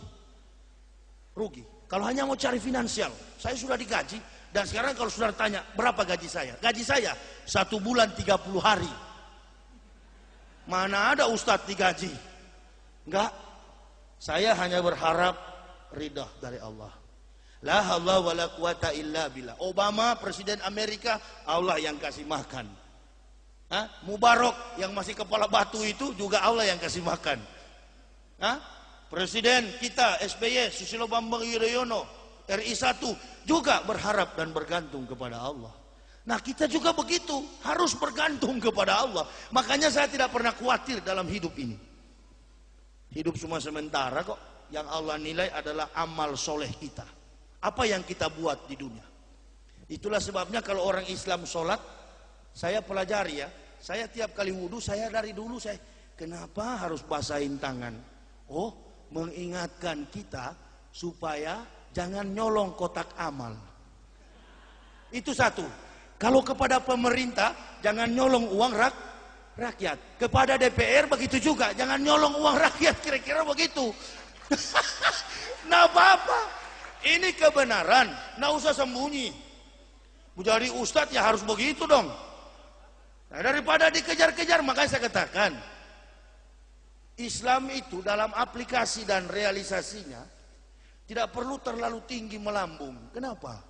S1: Rugi. Kalau hanya mau cari finansial, saya sudah digaji. Dan sekarang kalau saudara tanya, berapa gaji saya? Gaji saya 1 bulan 30 hari. Mana ada ustadz digaji? Enggak. Saya hanya berharap ridha dari Allah. La haula wala quwata illa billah. Obama presiden Amerika, Allah yang kasih makan. Mubarak yang masih kepala batu itu juga Allah yang kasih makan. Presiden kita SBY Susilo Bambang Yudhoyono RI 1 juga berharap dan bergantung kepada Allah. Nah kita juga begitu, harus bergantung kepada Allah. Makanya saya tidak pernah khawatir dalam hidup ini. Hidup cuma sementara kok. Yang Allah nilai adalah amal soleh kita. Apa yang kita buat di dunia. Itulah sebabnya kalau orang Islam sholat, saya pelajari ya. Saya tiap kali wudhu, saya dari dulu saya, kenapa harus basahin tangan? Oh, mengingatkan kita supaya jangan nyolong kotak amal. Itu satu. Kalau kepada pemerintah, jangan nyolong uang rakyat. Kepada DPR begitu juga, jangan nyolong uang rakyat, kira-kira begitu. Nah apa-apa, ini kebenaran, nggak usah sembunyi. Menjadi ustadz ya harus begitu dong. Nah, daripada dikejar-kejar, makanya saya katakan, Islam itu dalam aplikasi dan realisasinya tidak perlu terlalu tinggi melambung. Kenapa?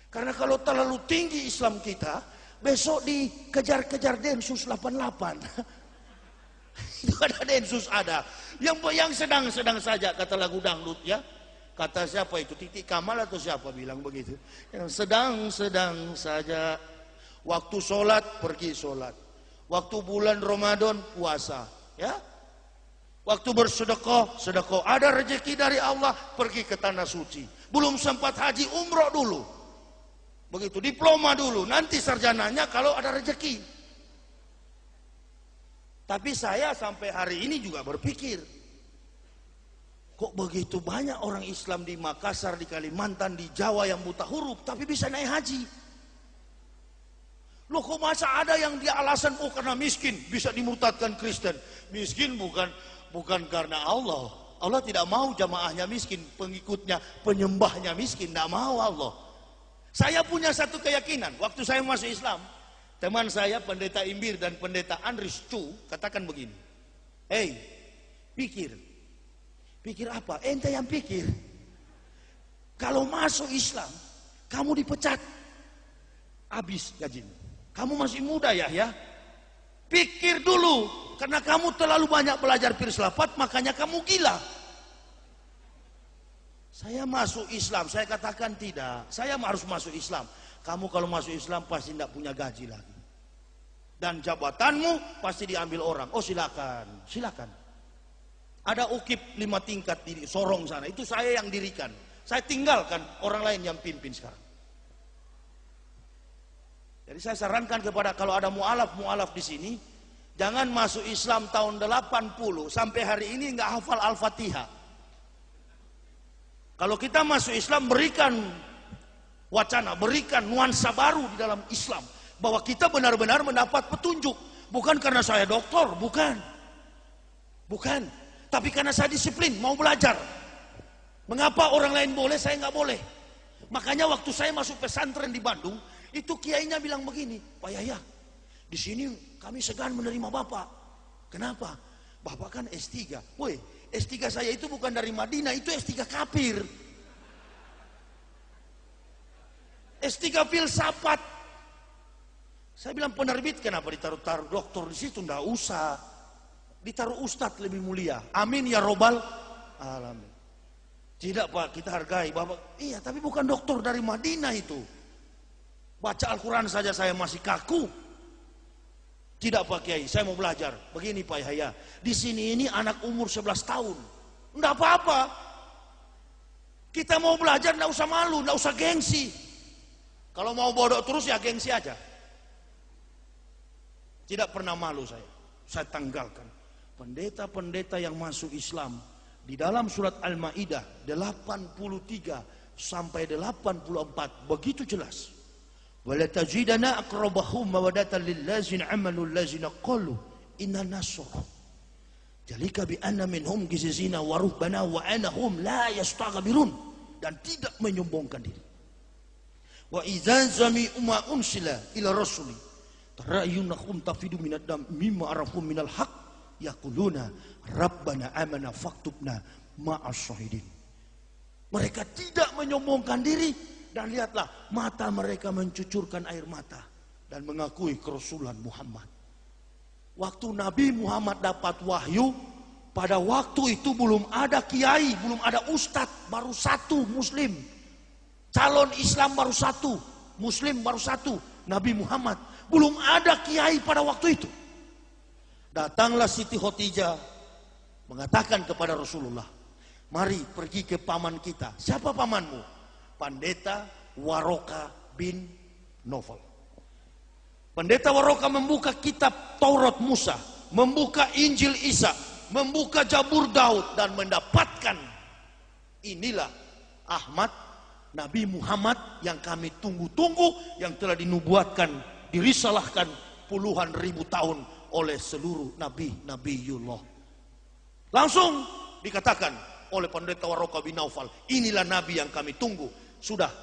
S1: Karena kalau terlalu tinggi Islam kita, besok dikejar-kejar Densus 88. Itu ada Densus ada. Yang sedang-sedang saja, kata lagu dangdut ya. Kata siapa itu? Titik Kamal atau siapa bilang begitu? Yang sedang-sedang saja. Waktu sholat, pergi sholat. Waktu bulan Ramadan, puasa. Ya. Waktu bersedekah, sedekah. Ada rezeki dari Allah, pergi ke tanah suci. Belum sempat haji, umroh dulu. Begitu, diploma dulu, nanti sarjananya kalau ada rezeki. Tapi saya sampai hari ini juga berpikir, Kok begitu banyak orang Islam di Makassar, di Kalimantan, di Jawa yang buta huruf, tapi bisa naik haji? Loh, kok masa ada yang dia alasan, oh karena miskin, bisa dimurtadkan Kristen. Miskin bukan karena Allah. Allah tidak mau jamaahnya miskin, pengikutnya, penyembahnya miskin, tidak mau Allah. Saya punya satu keyakinan, waktu saya masuk Islam, teman saya Pendeta Imbir dan Pendeta Andris Chu katakan begini, hey, pikir apa? Ente yang pikir. Kalau masuk Islam, kamu dipecat, habis gajimu. Kamu masih muda ya. Pikir dulu, karena kamu terlalu banyak belajar filsafat, makanya kamu gila. Saya masuk Islam, saya katakan tidak. Saya harus masuk Islam. Kamu kalau masuk Islam pasti tidak punya gaji lagi. Dan jabatanmu pasti diambil orang. Oh silakan. Ada UKIP 5 tingkat di Sorong sana, itu saya yang dirikan. Saya tinggalkan orang lain yang pimpin sekarang. Jadi saya sarankan kepada kalau ada mu'alaf di sini, jangan masuk Islam tahun 80 sampai hari ini nggak hafal Al-Fatihah. Kalau kita masuk Islam, berikan wacana, berikan nuansa baru di dalam Islam, bahwa kita benar-benar mendapat petunjuk, bukan karena saya doktor, bukan. Tapi karena saya disiplin, mau belajar. Mengapa orang lain boleh, saya nggak boleh? Makanya waktu saya masuk pesantren di Bandung, itu kiainya bilang begini, Pak Yahya, di sini kami segan menerima Bapak. Kenapa? Bapak kan S3. Woi, S3 saya itu bukan dari Madinah, itu S3 kafir. S3 filsafat. Saya bilang penerbit, kenapa ditaruh doktor di situ? Nggak usah. Ditaruh ustadz lebih mulia. Amin ya robbal alamin. Tidak Pak, kita hargai Bapak. Iya, tapi bukan doktor dari Madinah itu. Baca Al-Quran saja saya masih kaku. Tidak Pak Kiai, saya mau belajar. Begini Pak Yahya, di sini ini anak umur 11 tahun. Enggak apa-apa. Kita mau belajar, enggak usah malu, enggak usah gengsi. Kalau mau bodoh terus ya gengsi aja. Tidak pernah malu saya tanggalkan. Pendeta-pendeta yang masuk Islam di dalam surat Al-Maidah 83 sampai 84 begitu jelas. Wala tajidana aqrabahum mawaddatan lillazina amanu allazina qalu inna nasara. Jalika bi anna minhum gizizina wa ruhbana wa anahum la yastaghfirun, dan tidak menyombongkan diri. Wa idza zami'u ma unsila ila rasuli tarayunahum tafidu minad dam mimma arafu minal haqq yaquluna rabbana amana faktubna ma'as syahidin. Mereka tidak menyombongkan diri, dan lihatlah mata mereka mencucurkan air mata dan mengakui kerasulan Muhammad. Waktu Nabi Muhammad dapat wahyu, pada waktu itu belum ada kiai, belum ada ustadz, baru satu muslim. Calon Islam baru satu, muslim baru satu, Nabi Muhammad. Belum ada kiai pada waktu itu. Datanglah Siti Khotijah mengatakan kepada Rasulullah, mari pergi ke paman kita. Siapa pamanmu? Pendeta Waroka bin Nawfal. Pendeta Waroka membuka kitab Taurat Musa, membuka Injil Isa, membuka Zabur Daud, dan mendapatkan inilah Ahmad, Nabi Muhammad yang kami tunggu-tunggu, yang telah dinubuatkan, dirisalahkan puluhan ribu tahun oleh seluruh nabi-nabiullah. Langsung dikatakan oleh Pendeta Waroka bin Nawfal, inilah nabi yang kami tunggu.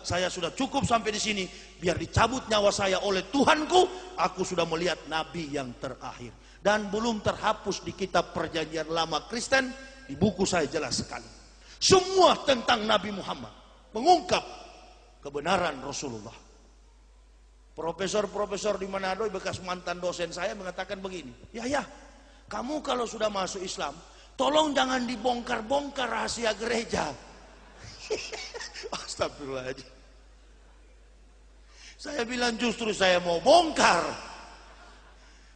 S1: Saya sudah cukup sampai di sini, biar dicabut nyawa saya oleh Tuhanku. Aku sudah melihat nabi yang terakhir, dan belum terhapus di kitab Perjanjian Lama Kristen. Di buku saya jelas sekali, semua tentang Nabi Muhammad, mengungkap kebenaran Rasulullah. Profesor-profesor di Manado, bekas mantan dosen saya, mengatakan begini, ya, kamu kalau sudah masuk Islam, tolong jangan dibongkar-bongkar rahasia gereja. Astagfirullahaladzim. Saya bilang justru saya mau bongkar,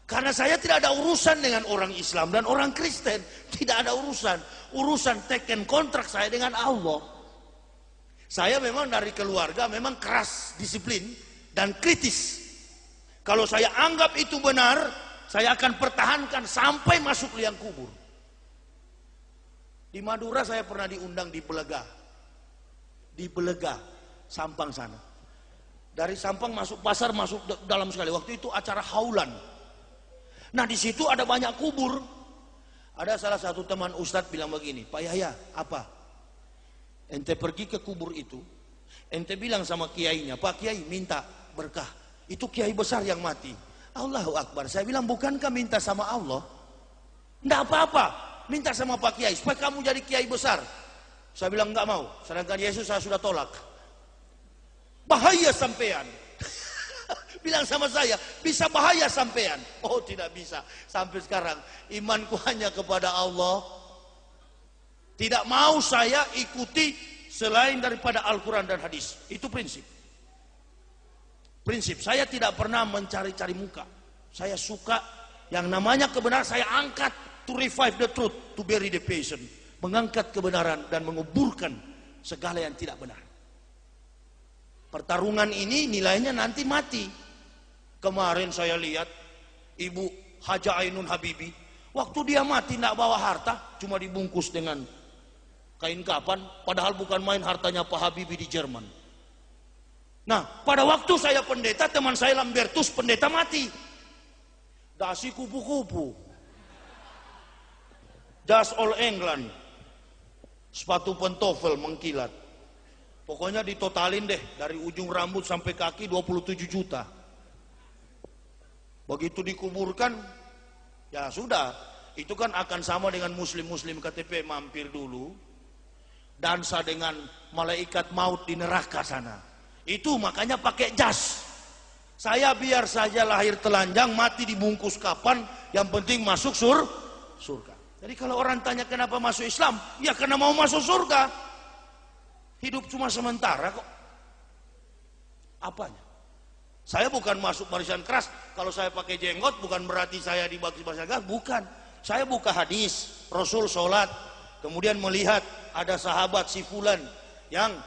S1: karena saya tidak ada urusan dengan orang Islam dan orang Kristen. Tidak ada urusan teken kontrak saya dengan Allah. Saya memang dari keluarga memang keras, disiplin dan kritis. Kalau saya anggap itu benar, saya akan pertahankan sampai masuk liang kubur. Di Madura saya pernah diundang di Belega. Di Belega, Sampang sana. Dari Sampang masuk pasar, masuk dalam sekali. Waktu itu acara haulan. Nah di situ ada banyak kubur. Ada salah satu teman Ustadz bilang begini, Pak Yahya, apa? Ente pergi ke kubur itu, ente bilang sama kiainya, Pak Kiai minta berkah. Itu kiai besar yang mati. Allahu Akbar. Saya bilang, bukankah minta sama Allah? Enggak apa-apa, minta sama Pak Kiai supaya kamu jadi kiai besar. Saya bilang enggak mau, sedangkan Yesus saya sudah tolak. Bahaya sampean. Bilang sama saya, bisa bahaya sampean. Oh tidak bisa. Sampai sekarang imanku hanya kepada Allah. Tidak mau saya ikuti selain daripada Al-Quran dan hadis. Itu prinsip. Prinsip, saya tidak pernah mencari-cari muka. Saya suka yang namanya kebenaran, saya angkat. To revive the truth, to bury the passion. Mengangkat kebenaran dan menguburkan segala yang tidak benar. Pertarungan ini nilainya nanti mati. Kemarin saya lihat Ibu Haja Ainun Habibi, waktu dia mati tidak bawa harta, cuma dibungkus dengan kain kapan, padahal bukan main hartanya Pak Habibie di Jerman. Nah, pada waktu saya pendeta, teman saya Lambertus pendeta mati. Dasi kupu-kupu. Das All England. Sepatu pentofel mengkilat. Pokoknya ditotalin deh, dari ujung rambut sampai kaki 27 juta. Begitu dikuburkan, ya sudah. Itu kan akan sama dengan muslim-muslim KTP mampir dulu. Dansa dengan malaikat maut di neraka sana. Itu makanya pakai jas. Saya biar saja lahir telanjang, mati dibungkus kapan, yang penting masuk surga. Jadi kalau orang tanya kenapa masuk Islam, ya karena mau masuk surga. Hidup cuma sementara kok. Apanya? Saya bukan masuk barisan keras. Kalau saya pakai jenggot bukan berarti saya di barisan keras. Bukan. Saya buka hadis, Rasul sholat, kemudian melihat ada sahabat si fulan yang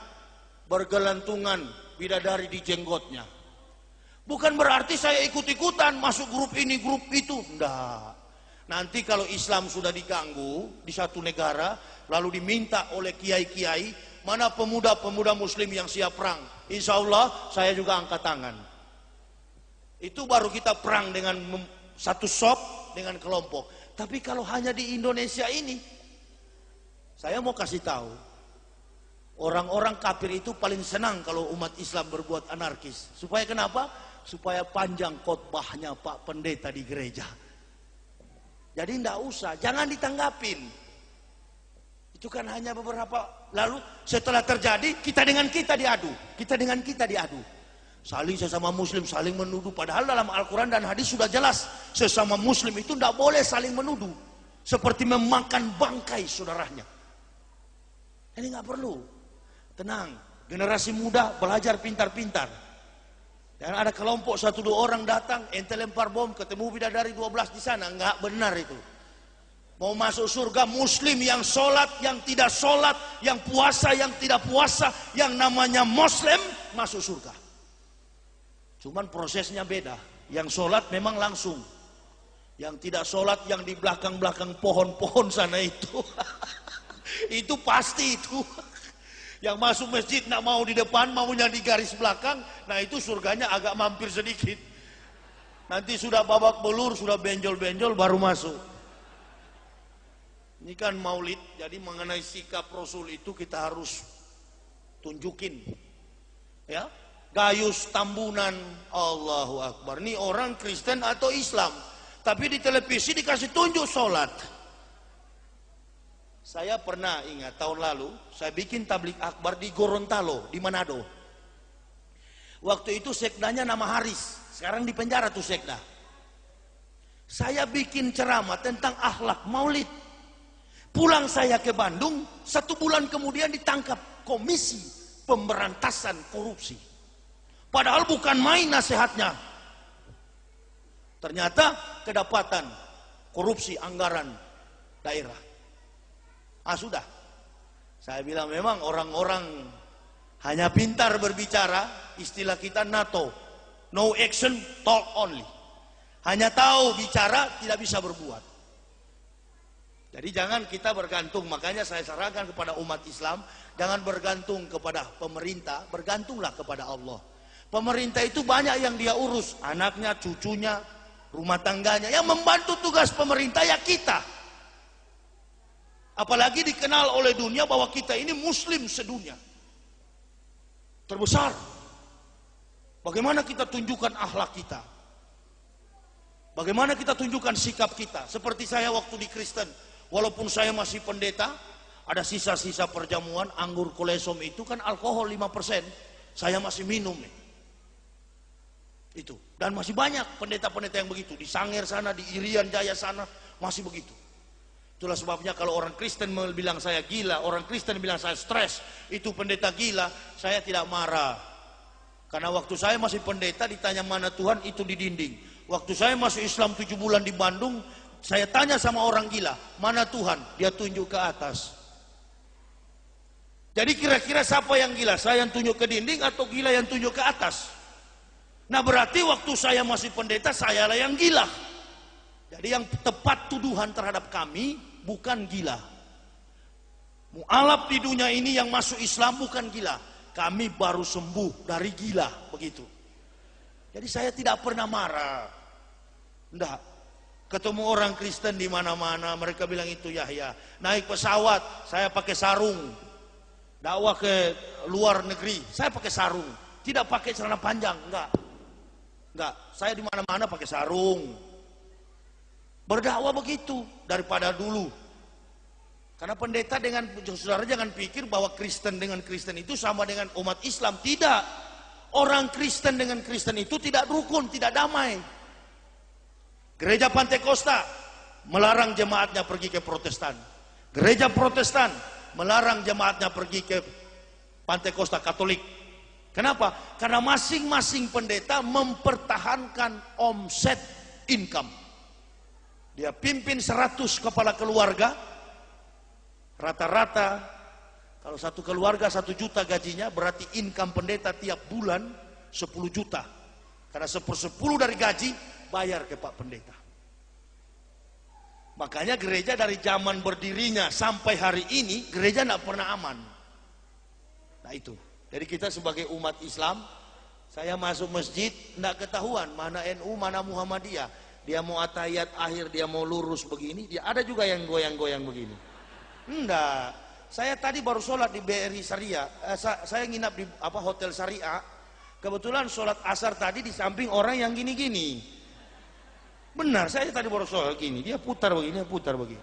S1: bergelantungan bidadari di jenggotnya. Bukan berarti saya ikut-ikutan masuk grup ini, grup itu. Enggak. Nanti kalau Islam sudah diganggu di satu negara, lalu diminta oleh kiai-kiai, mana pemuda-pemuda muslim yang siap perang, insya Allah saya juga angkat tangan. Itu baru kita perang dengan satu sop, dengan kelompok. Tapi kalau hanya di Indonesia ini, saya mau kasih tahu, orang-orang kafir itu paling senang kalau umat Islam berbuat anarkis. Supaya kenapa? Supaya panjang khotbahnya Pak Pendeta di gereja. Jadi tidak usah, jangan ditanggapin. Itu kan hanya beberapa, lalu setelah terjadi kita dengan kita diadu. Kita dengan kita diadu. Saling sesama muslim saling menuduh, padahal dalam Al-Quran dan hadis sudah jelas sesama muslim itu tidak boleh saling menuduh, seperti memakan bangkai saudaranya. Ini nggak perlu. Tenang, generasi muda belajar pintar-pintar. Dan ada kelompok 1-2 orang datang, ente lempar bom, ketemu bidadari 12 di sana, nggak benar itu. Mau masuk surga muslim yang sholat, yang tidak sholat, yang puasa, yang tidak puasa, yang namanya muslim masuk surga. Cuman prosesnya beda. Yang sholat memang langsung. Yang tidak sholat yang di belakang-belakang pohon-pohon sana itu. Itu pasti itu. Yang masuk masjid nak mau di depan, maunya di garis belakang, nah itu surganya agak mampir sedikit. Nanti sudah babak belur, sudah benjol-benjol baru masuk. Ini kan maulid, jadi mengenai sikap Rasul itu kita harus tunjukin. Ya, Gayus Tambunan, Allahu Akbar. Ini orang Kristen atau Islam, tapi di televisi dikasih tunjuk sholat. Saya pernah ingat tahun lalu, saya bikin tablik akbar di Gorontalo, di Manado. Waktu itu sekdanya nama Haris, sekarang di penjara tuh sekda. Saya bikin ceramah tentang akhlak maulid. Pulang saya ke Bandung, 1 bulan kemudian ditangkap Komisi Pemberantasan Korupsi. Padahal bukan main nasihatnya. Ternyata kedapatan korupsi anggaran daerah. Sudah. Saya bilang memang orang-orang hanya pintar berbicara, istilah kita NATO. No action, talk only. Hanya tahu bicara, tidak bisa berbuat. Jadi jangan kita bergantung, makanya saya sarankan kepada umat Islam, jangan bergantung kepada pemerintah, bergantunglah kepada Allah. Pemerintah itu banyak yang dia urus, anaknya, cucunya, rumah tangganya. Yang membantu tugas pemerintah ya kita. Apalagi dikenal oleh dunia bahwa kita ini muslim sedunia. Terbesar. Bagaimana kita tunjukkan akhlak kita? Bagaimana kita tunjukkan sikap kita? Seperti saya waktu di Kristen, walaupun saya masih pendeta, ada sisa-sisa perjamuan, anggur kolesom itu kan alkohol 5%. Saya masih minum nih. Itu. Dan masih banyak pendeta-pendeta yang begitu. Di Sangir sana, di Irian Jaya sana, masih begitu. Itulah sebabnya kalau orang Kristen bilang saya gila, orang Kristen bilang saya stres, itu pendeta gila, saya tidak marah. Karena waktu saya masih pendeta ditanya mana Tuhan, itu di dinding. Waktu saya masuk Islam 7 bulan di Bandung, saya tanya sama orang gila, mana Tuhan? Dia tunjuk ke atas. Jadi kira-kira siapa yang gila? Saya yang tunjuk ke dinding atau gila yang tunjuk ke atas? Nah berarti waktu saya masih pendeta, saya lah yang gila. Jadi yang tepat tuduhan terhadap kami bukan gila. Mu'alaf di dunia ini yang masuk Islam bukan gila. Kami baru sembuh dari gila, begitu. Jadi saya tidak pernah marah. Enggak. Ketemu orang Kristen di mana-mana, mereka bilang itu Yahya. Naik pesawat, saya pakai sarung. Dakwah ke luar negeri, saya pakai sarung. Tidak pakai celana panjang, enggak. Enggak, saya di mana-mana pakai sarung. Berdakwah begitu daripada dulu. Karena pendeta dengan saudara jangan pikir bahwa Kristen dengan Kristen itu sama dengan umat Islam. Tidak. Orang Kristen dengan Kristen itu tidak rukun, tidak damai. Gereja Pantekosta melarang jemaatnya pergi ke Protestan. Gereja Protestan melarang jemaatnya pergi ke Pantekosta Katolik. Kenapa? Karena masing-masing pendeta mempertahankan omset income. Dia pimpin 100 kepala keluarga. Rata-rata kalau satu keluarga 1 juta gajinya, berarti income pendeta tiap bulan 10 juta. Karena 1/10 dari gaji bayar ke Pak Pendeta. Makanya gereja dari zaman berdirinya sampai hari ini, gereja tidak pernah aman. Nah itu. Jadi kita sebagai umat Islam, saya masuk masjid, tidak ketahuan mana NU, mana Muhammadiyah. Dia mau atahiyat akhir, dia mau lurus begini, dia ada juga yang goyang-goyang begini. Enggak. Saya tadi baru sholat di BRI Syariah. Saya nginap di hotel Syariah. Kebetulan sholat asar tadi di samping orang yang gini-gini. Benar, saya tadi baru sholat gini. Dia putar begini, putar begini.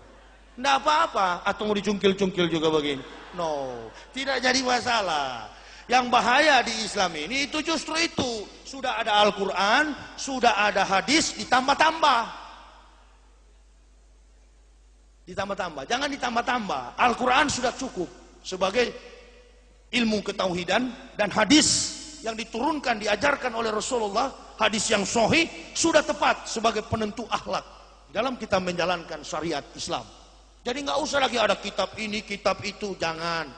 S1: Enggak apa-apa. Atau mau dicungkil-cungkil juga begini. No, tidak jadi masalah. Yang bahaya di Islam ini itu justru itu. Sudah ada Al-Quran, sudah ada hadis, ditambah-tambah. Ditambah-tambah, jangan ditambah-tambah. Al-Quran sudah cukup sebagai ilmu ketauhidan, dan hadis yang diturunkan, diajarkan oleh Rasulullah, hadis yang sahih, sudah tepat sebagai penentu akhlak dalam kita menjalankan syariat Islam. Jadi nggak usah lagi ada kitab ini, kitab itu, jangan.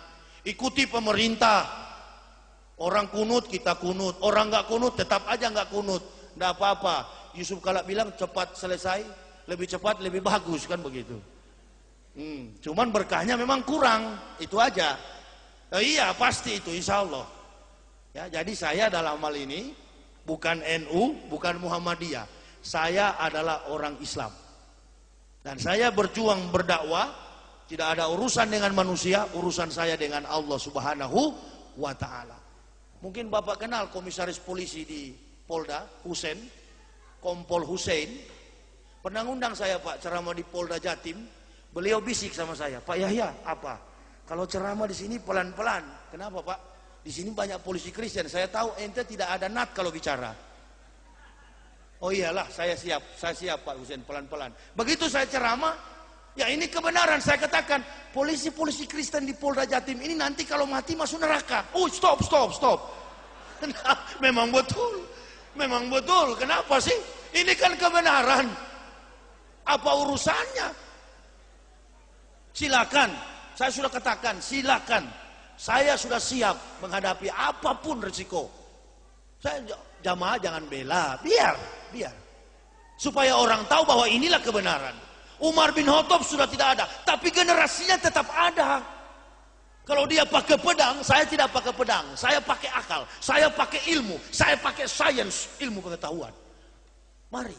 S1: Ikuti pemerintah. Orang kunut, kita kunut. Orang nggak kunut, tetap aja nggak kunut. Nggak apa-apa. Yusuf Kala bilang cepat selesai, lebih cepat, lebih bagus, kan begitu. Cuman berkahnya memang kurang, itu aja. Iya pasti itu, insya Allah. Ya, jadi saya dalam hal ini bukan NU, bukan Muhammadiyah. Saya adalah orang Islam. Dan saya berjuang berdakwah, tidak ada urusan dengan manusia, urusan saya dengan Allah Subhanahu wa Ta'ala. Mungkin Bapak kenal komisaris polisi di Polda, Husein, Kompol Husein. Pernah ngundang saya Pak ceramah di Polda Jatim. Beliau bisik sama saya, Pak Yahya, apa? Kalau ceramah di sini pelan-pelan. Kenapa Pak? Di sini banyak polisi Kristen. Saya tahu ente tidak ada nat kalau bicara. Oh iyalah, saya siap Pak Husein, pelan-pelan. Begitu saya ceramah, ya ini kebenaran. Saya katakan, polisi-polisi Kristen di Polda Jatim ini nanti kalau mati masuk neraka. Oh stop. Nah, memang betul. Kenapa sih? Ini kan kebenaran. Apa urusannya? Silakan, saya sudah katakan, silakan. Saya sudah siap menghadapi apapun risiko. Saya jamaah jangan bela, biar. Supaya orang tahu bahwa inilah kebenaran. Umar bin Khattab sudah tidak ada, tapi generasinya tetap ada. Kalau dia pakai pedang, saya tidak pakai pedang. Saya pakai akal, saya pakai ilmu, saya pakai sains, ilmu pengetahuan. Mari.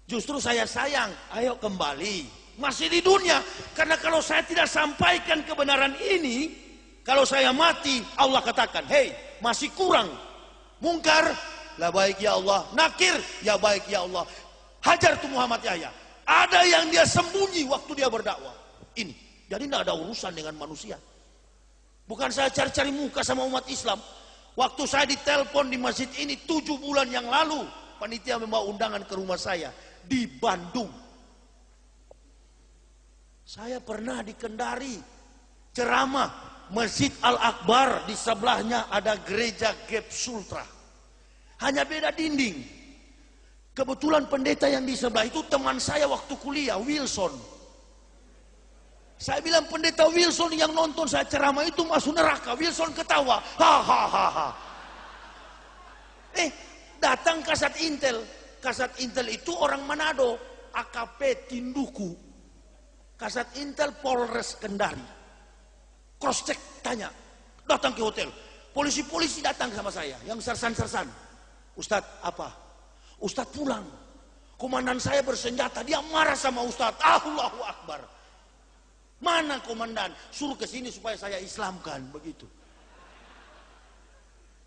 S1: Justru saya sayang, ayo kembali. Masih di dunia. Karena kalau saya tidak sampaikan kebenaran ini, kalau saya mati, Allah katakan, hei, masih kurang. Mungkar, la baik ya Allah. Nakir, ya baik ya Allah. Hajar tu Muhammad Yahya. Ada yang dia sembunyi waktu dia berdakwah. Ini. Jadi tidak ada urusan dengan manusia. Bukan saya cari-cari muka sama umat Islam. Waktu saya ditelepon di masjid ini 7 bulan yang lalu, panitia membawa undangan ke rumah saya di Bandung. Saya pernah di Kendari ceramah Masjid Al-Akbar, di sebelahnya ada gereja Gap Sultra. Hanya beda dinding. Kebetulan pendeta yang di sebelah itu teman saya waktu kuliah, Wilson. Saya bilang, pendeta Wilson yang nonton saya ceramah itu masuk neraka. Wilson ketawa. Hahaha. Datang Kasat Intel. Kasat Intel itu orang Manado. AKP Tinduku. Kasat Intel Polres Kendari. Cross check, tanya. Datang ke hotel. Polisi-polisi datang sama saya. Yang sersan-sersan. Ustadz, apa? Ustadz pulang. Komandan saya bersenjata. Dia marah sama Ustadz. Allahu Akbar. Mana komandan? Suruh ke sini supaya saya Islamkan. Begitu.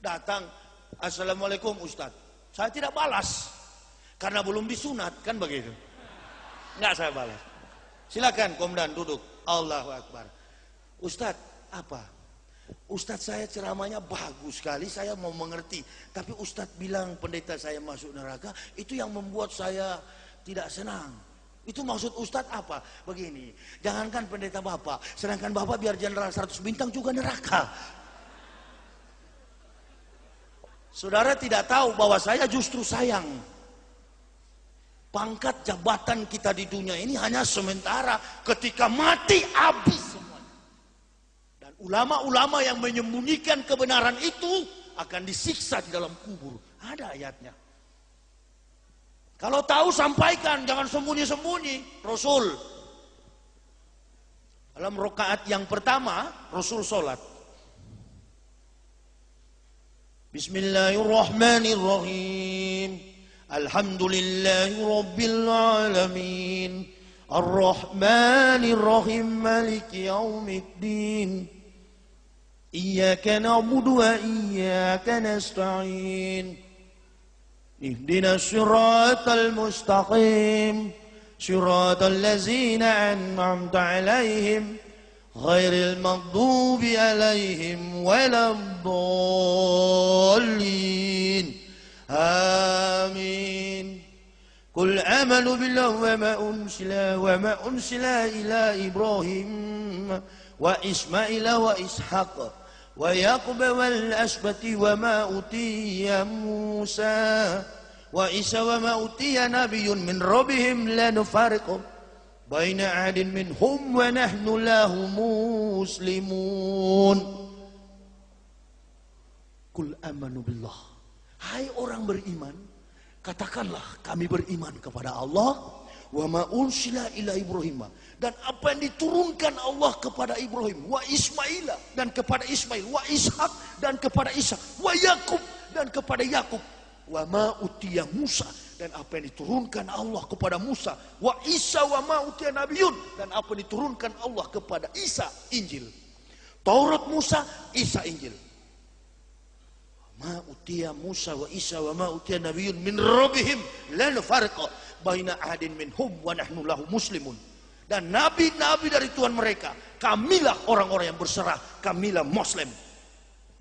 S1: Datang. Assalamualaikum Ustadz. Saya tidak balas. Karena belum disunat. Kan begitu. Enggak saya balas. Silakan komandan duduk. Allahu Akbar. Ustadz, apa? Ustadz, saya ceramahnya bagus sekali, saya mau mengerti. Tapi Ustadz bilang pendeta saya masuk neraka, itu yang membuat saya tidak senang. Itu maksud Ustadz apa? Begini, jangankan pendeta Bapak, sedangkan Bapak biar jenderal 100 bintang juga neraka. Saudara tidak tahu bahwa saya justru sayang. Pangkat jabatan kita di dunia ini hanya sementara, ketika mati habis. Ulama-ulama yang menyembunyikan kebenaran itu akan disiksa di dalam kubur. Ada ayatnya. Kalau tahu sampaikan, jangan sembunyi-sembunyi. Rasul dalam rakaat yang pertama, Rasul sholat. Bismillahirrahmanirrahim. Alhamdulillahi rabbil alamin. Ar-Rahmanir-Rahim. Maliki yaumiddin. Iyyaka na'budu wa iyyaka nasta'in. Ihdinas siratal mustaqim. Siratal ladzina an'amta 'alaihim ghairil maghdubi 'alaihim waladdallin. Amin. Qul amanu billahi wa ma unsila ila Ibrahim wa Ismaila wa Ishaq wa Yaqub wal asbati wa ma utiya Musa wa Isa wa ma utiya nabiyyun min rabbihim la nufariqu baina ahadin minhum wa nahnu lahu muslimun. Qul amanu billah. Hai orang beriman, katakanlah kami beriman kepada Allah. Wa ma unsila ila Ibrahim, dan apa yang diturunkan Allah kepada Ibrahim, wa Ismaila, dan kepada Ismail, wa Ishak, dan kepada Ishak, wa Yakub, dan kepada Yakub, wa ma utiya Musa, dan apa yang diturunkan Allah kepada Musa, wa Isa wa ma utiya Nabiyyun, dan apa yang diturunkan Allah kepada Isa, Injil. Taurat Musa, Isa, Injil. Ma utiya Musa wa Isa wa ma utiya Nabiyyun min rabbihim la nufariqa baina ahadin minhum wa nahnu lahu muslimun. Dan nabi-nabi dari Tuhan mereka, kamilah orang-orang yang berserah, kamilah Muslim.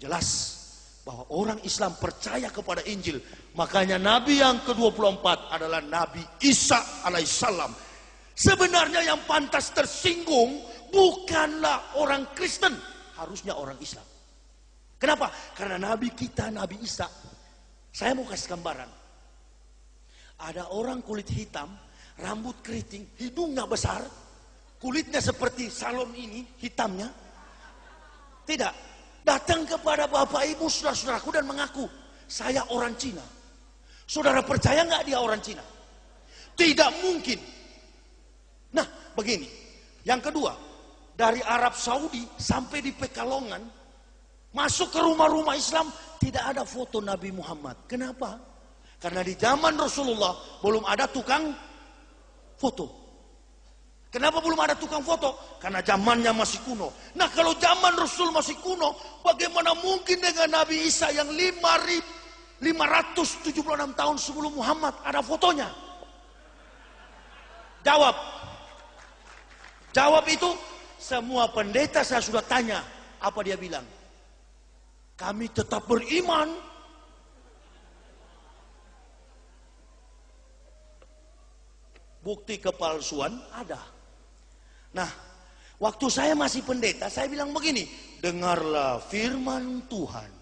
S1: Jelas bahwa orang Islam percaya kepada Injil. Makanya nabi yang ke-24 adalah Nabi Isa alaihissalam. Sebenarnya yang pantas tersinggung bukanlah orang Kristen, harusnya orang Islam. Kenapa? Karena nabi kita, Nabi Isa. Saya mau kasih gambaran. Ada orang kulit hitam, rambut keriting, hidungnya besar, kulitnya seperti salon ini, hitamnya. Tidak. Datang kepada Bapak Ibu saudara-saudaraku dan mengaku, saya orang Cina. Saudara percaya nggak dia orang Cina? Tidak mungkin. begini. Yang kedua, dari Arab Saudi sampai di Pekalongan, masuk ke rumah-rumah Islam, tidak ada foto Nabi Muhammad. Kenapa? Karena di zaman Rasulullah belum ada tukang foto. Kenapa belum ada tukang foto? Karena zamannya masih kuno. Nah, kalau zaman Rasul masih kuno, bagaimana mungkin dengan Nabi Isa yang 576 tahun sebelum Muhammad ada fotonya? Jawab itu semua pendeta saya sudah tanya. Apa dia bilang? Kami tetap beriman. Bukti kepalsuan ada. Nah, waktu saya masih pendeta, saya bilang begini, dengarlah firman Tuhan.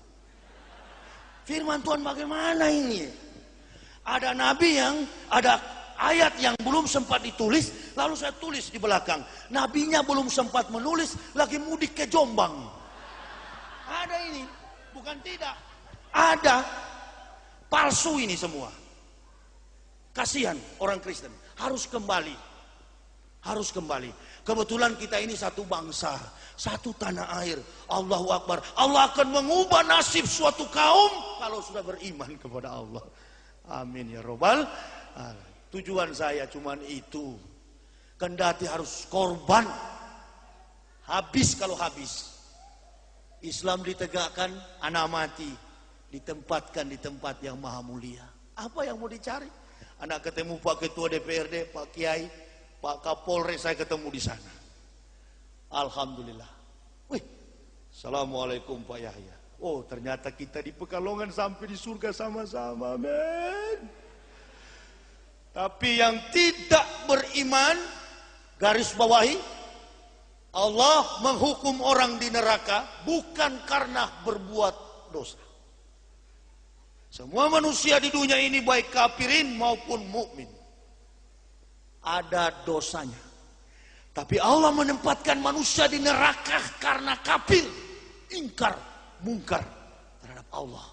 S1: Firman Tuhan bagaimana ini? Ada nabi ada ayat yang belum sempat ditulis, lalu saya tulis di belakang. Nabinya belum sempat menulis, lagi mudik ke Jombang. Ada ini, bukan tidak. Ada, palsu ini semua. Kasihan orang Kristen, harus kembali. Kebetulan kita ini satu bangsa, satu tanah air. Allahu Akbar. Allah akan mengubah nasib suatu kaum kalau sudah beriman kepada Allah. Amin ya Rabbal alamin. Tujuan saya cuman itu. Kendati harus korban. Habis kalau habis. Islam ditegakkan, anak mati. Ditempatkan di tempat yang maha mulia. Apa yang mau dicari? Anak ketemu Pak Ketua DPRD, Pak Kiai, Pak Kapolres, saya ketemu di sana. Alhamdulillah. Wih, Assalamualaikum Pak Yahya. Oh, ternyata kita di Pekalongan sampai di surga sama-sama, men. Tapi yang tidak beriman, garis bawahi, Allah menghukum orang di neraka bukan karena berbuat dosa. Semua manusia di dunia ini baik kafirin maupun mukmin ada dosanya. Tapi Allah menempatkan manusia di neraka karena kafir, ingkar, mungkar terhadap Allah.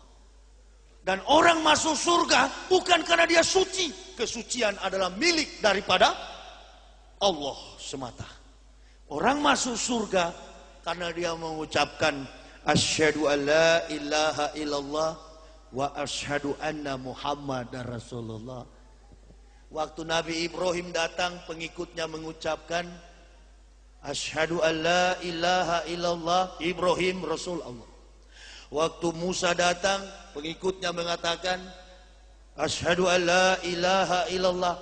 S1: Dan orang masuk surga bukan karena dia suci. Kesucian adalah milik daripada Allah semata. Orang masuk surga karena dia mengucapkan asyhadu alla ilaha illallah wa asyhadu anna Muhammadar Rasulullah. Waktu Nabi Ibrahim datang, pengikutnya mengucapkan asyhadu alla ilaha illallah, Ibrahim Rasul Allah. Waktu Musa datang, pengikutnya mengatakan asyhadu alla ilaha illallah,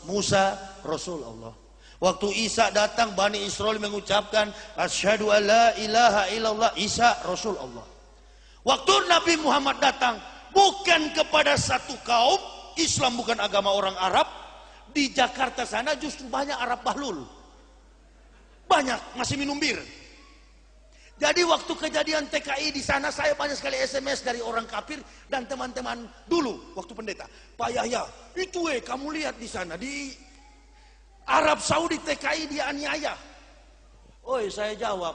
S1: Musa Rasul Allah. Waktu Isa datang, Bani Israel mengucapkan asyhadu alla ilaha illallah, Isa Rasul Allah. Waktu Nabi Muhammad datang, bukan kepada satu kaum, Islam bukan agama orang Arab. Di Jakarta sana justru banyak Arab Bahlul. Banyak, masih minum bir. Jadi waktu kejadian TKI di sana, saya banyak sekali SMS dari orang kafir dan teman-teman dulu waktu pendeta. Pak Yahya, itu kamu lihat di sana di Arab Saudi TKI dia aniaya. Oi, saya jawab,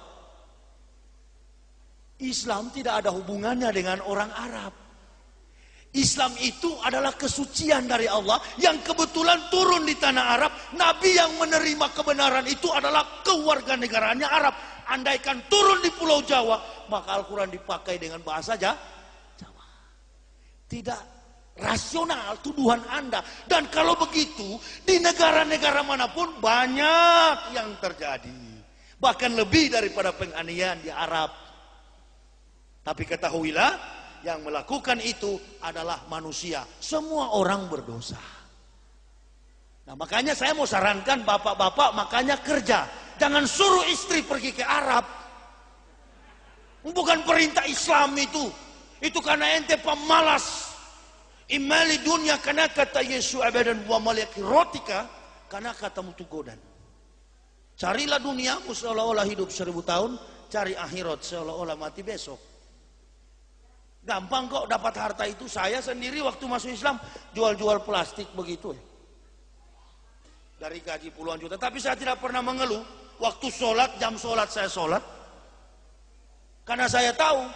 S1: Islam tidak ada hubungannya dengan orang Arab. Islam itu adalah kesucian dari Allah yang kebetulan turun di tanah Arab. Nabi yang menerima kebenaran itu adalah kewarganegaraannya Arab. Andaikan turun di Pulau Jawa, maka Al-Quran dipakai dengan bahasa Jawa. Tidak rasional tuduhan Anda. Dan kalau begitu, di negara-negara manapun banyak yang terjadi. Bahkan lebih daripada penganiayaan di Arab. Tapi ketahuilah, yang melakukan itu adalah manusia. Semua orang berdosa. Nah, makanya saya mau sarankan bapak-bapak, makanya kerja. Jangan suruh istri pergi ke Arab. Bukan perintah Islam itu. Itu karena ente pemalas. Imali dunia karena kata Yesus abadan wa malaki rotika karena kata mutugodan. Carilah duniamu seolah-olah hidup 1000 tahun, cari akhirat seolah-olah mati besok. Gampang kok dapat harta itu. Saya sendiri waktu masuk Islam jual-jual plastik begitu. Dari gaji puluhan juta. Tapi saya tidak pernah mengeluh. Waktu sholat, jam sholat saya sholat. Karena saya tahu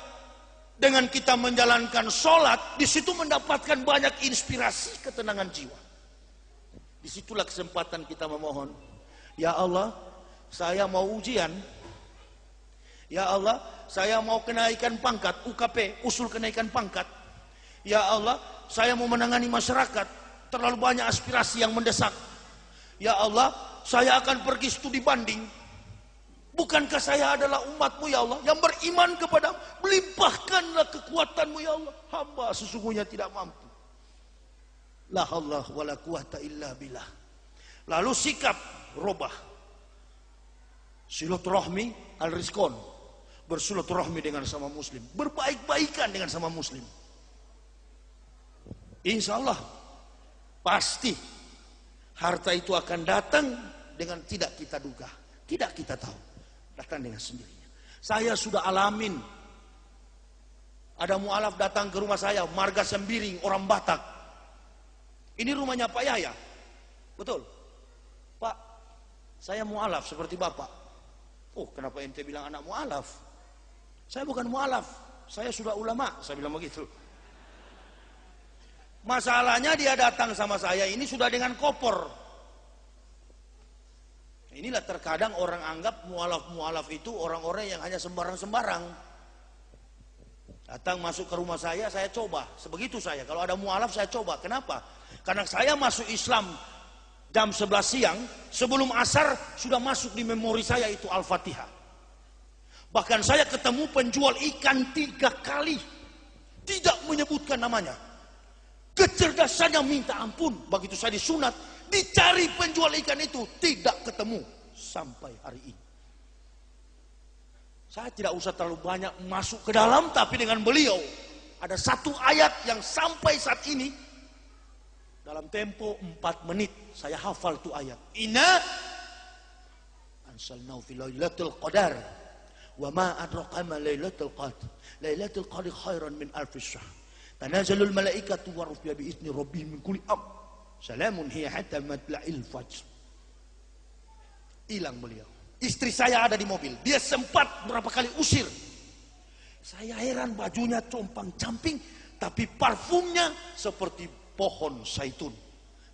S1: dengan kita menjalankan sholat, di situ mendapatkan banyak inspirasi ketenangan jiwa. Disitulah kesempatan kita memohon. Ya Allah, saya mau ujian. Ya Allah, saya mau kenaikan pangkat, UKP, usul kenaikan pangkat. Ya Allah, saya mau menangani masyarakat, terlalu banyak aspirasi yang mendesak. Ya Allah, saya akan pergi studi banding. Bukankah saya adalah umatmu ya Allah, yang beriman kepada, melimpahkanlah kekuatanmu ya Allah. Hamba sesungguhnya tidak mampu. La haula wala quwata illa billah. Lalu sikap robah. Silaturahmi al-rizqon. Bersilaturahmi dengan sama muslim. Berbaik-baikan dengan sama muslim. Insya Allah pasti harta itu akan datang dengan tidak kita duga. Tidak kita tahu. Datang dengan sendirinya. Saya sudah alamin. Ada mualaf datang ke rumah saya. Marga Sembiring, orang Batak. Ini rumahnya Pak Yahya. Betul. Pak, saya mualaf seperti Bapak. Oh, kenapa ente bilang anak mualaf? Saya bukan mualaf, saya sudah ulama. Saya bilang begitu. Masalahnya dia datang sama saya ini sudah dengan kopor. Inilah terkadang orang anggap mualaf-mualaf itu orang-orang yang hanya sembarang-sembarang. Datang masuk ke rumah saya coba. Sebegitu saya, kalau ada mualaf saya coba. Kenapa? Karena saya masuk Islam jam 11 siang, sebelum asar sudah masuk di memori saya itu Al-Fatihah. Bahkan saya ketemu penjual ikan 3 kali, tidak menyebutkan namanya. Kecerdasannya minta ampun. Begitu saya disunat, dicari penjual ikan itu, tidak ketemu sampai hari ini. Saya tidak usah terlalu banyak masuk ke dalam, tapi dengan beliau ada satu ayat yang sampai saat ini dalam tempo 4 menit saya hafal tuh ayat. Inna anzalnahu fi lailatul qadar wa ma adraka ma lailatul qadar. Lailatul qadar khairan min alfi syahr. Tanazzalul malaikatu wa ruh bi izni rabbihim min kulli amr. Salamun hiya hatta matla'il fajr. Hilang beliau. Istri saya ada di mobil. Dia sempat berapa kali usir. Saya heran, bajunya compang-camping, tapi parfumnya seperti pohon zaitun.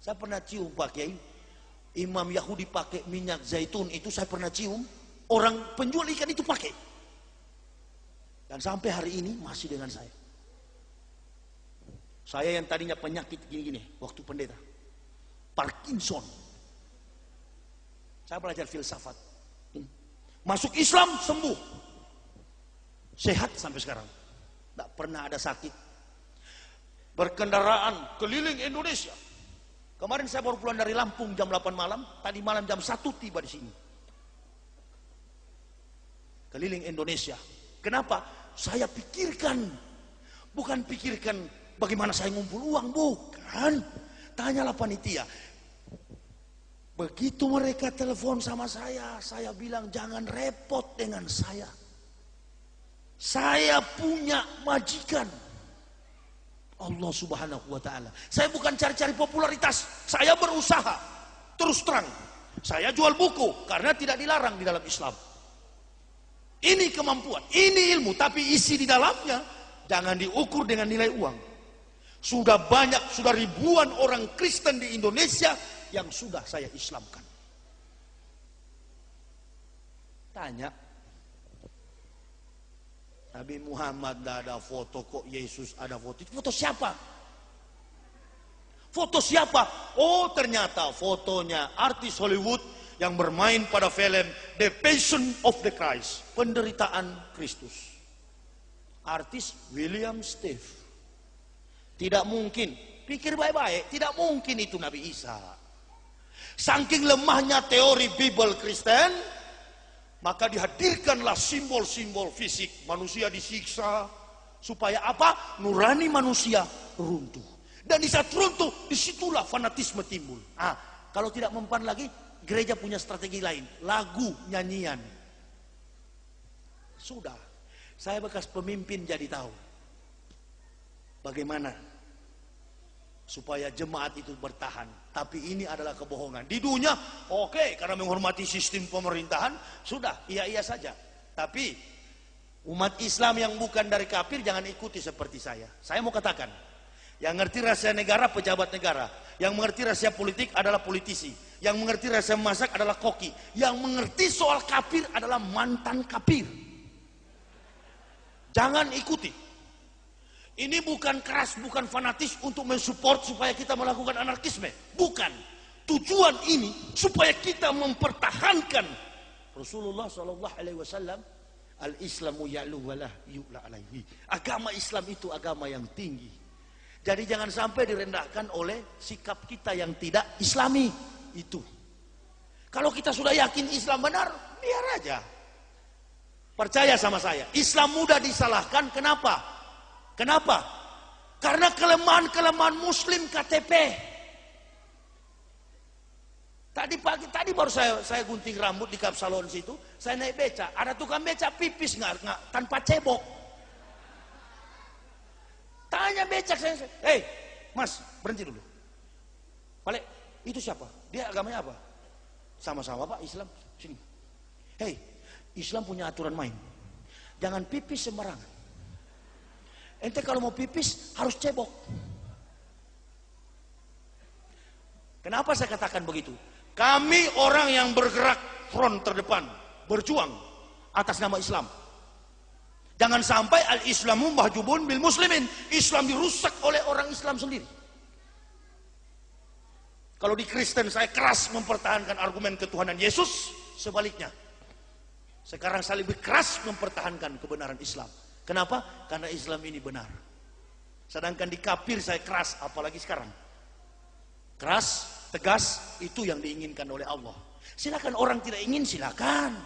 S1: Saya pernah cium Pak Kiai, Imam Yahudi pakai minyak zaitun itu saya pernah cium. Orang penjual ikan itu pakai. Dan sampai hari ini masih dengan saya. Saya yang tadinya penyakit gini-gini waktu pendeta, Parkinson. Saya belajar filsafat. Masuk Islam sembuh. Sehat sampai sekarang. Tidak pernah ada sakit. Berkendaraan keliling Indonesia. Kemarin saya baru pulang dari Lampung jam 8 malam, tadi malam jam 1 tiba di sini. Keliling Indonesia. Kenapa? Saya pikirkan. Bukan pikirkan bagaimana saya ngumpul uang, bukan. Tanyalah panitia. Begitu mereka telepon sama saya bilang jangan repot dengan saya. Saya punya majikan. Allah Subhanahu wa ta'ala. Saya bukan cari-cari popularitas. Saya berusaha. Terus terang. Saya jual buku karena tidak dilarang di dalam Islam. Ini kemampuan, ini ilmu, tapi isi di dalamnya jangan diukur dengan nilai uang. Sudah banyak, sudah ribuan orang Kristen di Indonesia yang sudah saya Islamkan. Tanya, Nabi Muhammad tidak ada foto, kok Yesus ada foto. Foto siapa? Foto siapa? Oh, ternyata fotonya artis Hollywood yang bermain pada film The Passion of the Christ, penderitaan Kristus. Artis William Steve. Tidak mungkin, pikir baik-baik, tidak mungkin itu Nabi Isa. Saking lemahnya teori Bible Kristen, maka dihadirkanlah simbol-simbol fisik. Manusia disiksa, supaya apa? Nurani manusia runtuh. Dan di saat runtuh, disitulah fanatisme timbul. Kalau tidak mempan lagi, gereja punya strategi lain. Lagu, nyanyian. Sudah. Saya bekas pemimpin jadi tahu. Bagaimana supaya jemaat itu bertahan. Tapi ini adalah kebohongan. Di dunia, oke, karena menghormati sistem pemerintahan, sudah, iya-iya saja. Tapi umat Islam yang bukan dari kafir jangan ikuti seperti saya. Saya mau katakan, yang ngerti rahasia negara, pejabat negara. Yang mengerti rahasia politik adalah politisi. Yang mengerti rasa memasak adalah koki. Yang mengerti soal kafir adalah mantan kafir. Jangan ikuti. Ini bukan keras, bukan fanatis untuk mensupport supaya kita melakukan anarkisme. Bukan. Tujuan ini supaya kita mempertahankan Rasulullah SAW. Al-Islamu ya'lu walah yu'la alaihi. Agama Islam itu agama yang tinggi. Jadi jangan sampai direndahkan oleh sikap kita yang tidak Islami. Itu. Kalau kita sudah yakin Islam benar, biar aja. Percaya sama saya, Islam mudah disalahkan. Kenapa? Kenapa? Karena kelemahan-kelemahan Muslim KTP. Tadi baru saya gunting rambut di Kap Salon situ, saya naik beca, ada tukang beca pipis nggak tanpa cebok. Tanya becak saya, "Hei, Mas, berhenti dulu. Balik, itu siapa? Dia agamanya apa?" "Sama-sama Pak, Islam." "Sini. Hei, Islam punya aturan main. Jangan pipis sembarangan. Ente kalau mau pipis harus cebok." Kenapa saya katakan begitu? Kami orang yang bergerak front terdepan, berjuang atas nama Islam. Jangan sampai al-Islamu mahjubun bil muslimin. Islam dirusak oleh orang Islam sendiri. Kalau di Kristen saya keras mempertahankan argumen ketuhanan Yesus, sebaliknya. Sekarang saya lebih keras mempertahankan kebenaran Islam. Kenapa? Karena Islam ini benar. Sedangkan di kafir saya keras, apalagi sekarang. Keras, tegas, itu yang diinginkan oleh Allah. Silakan orang tidak ingin, silakan.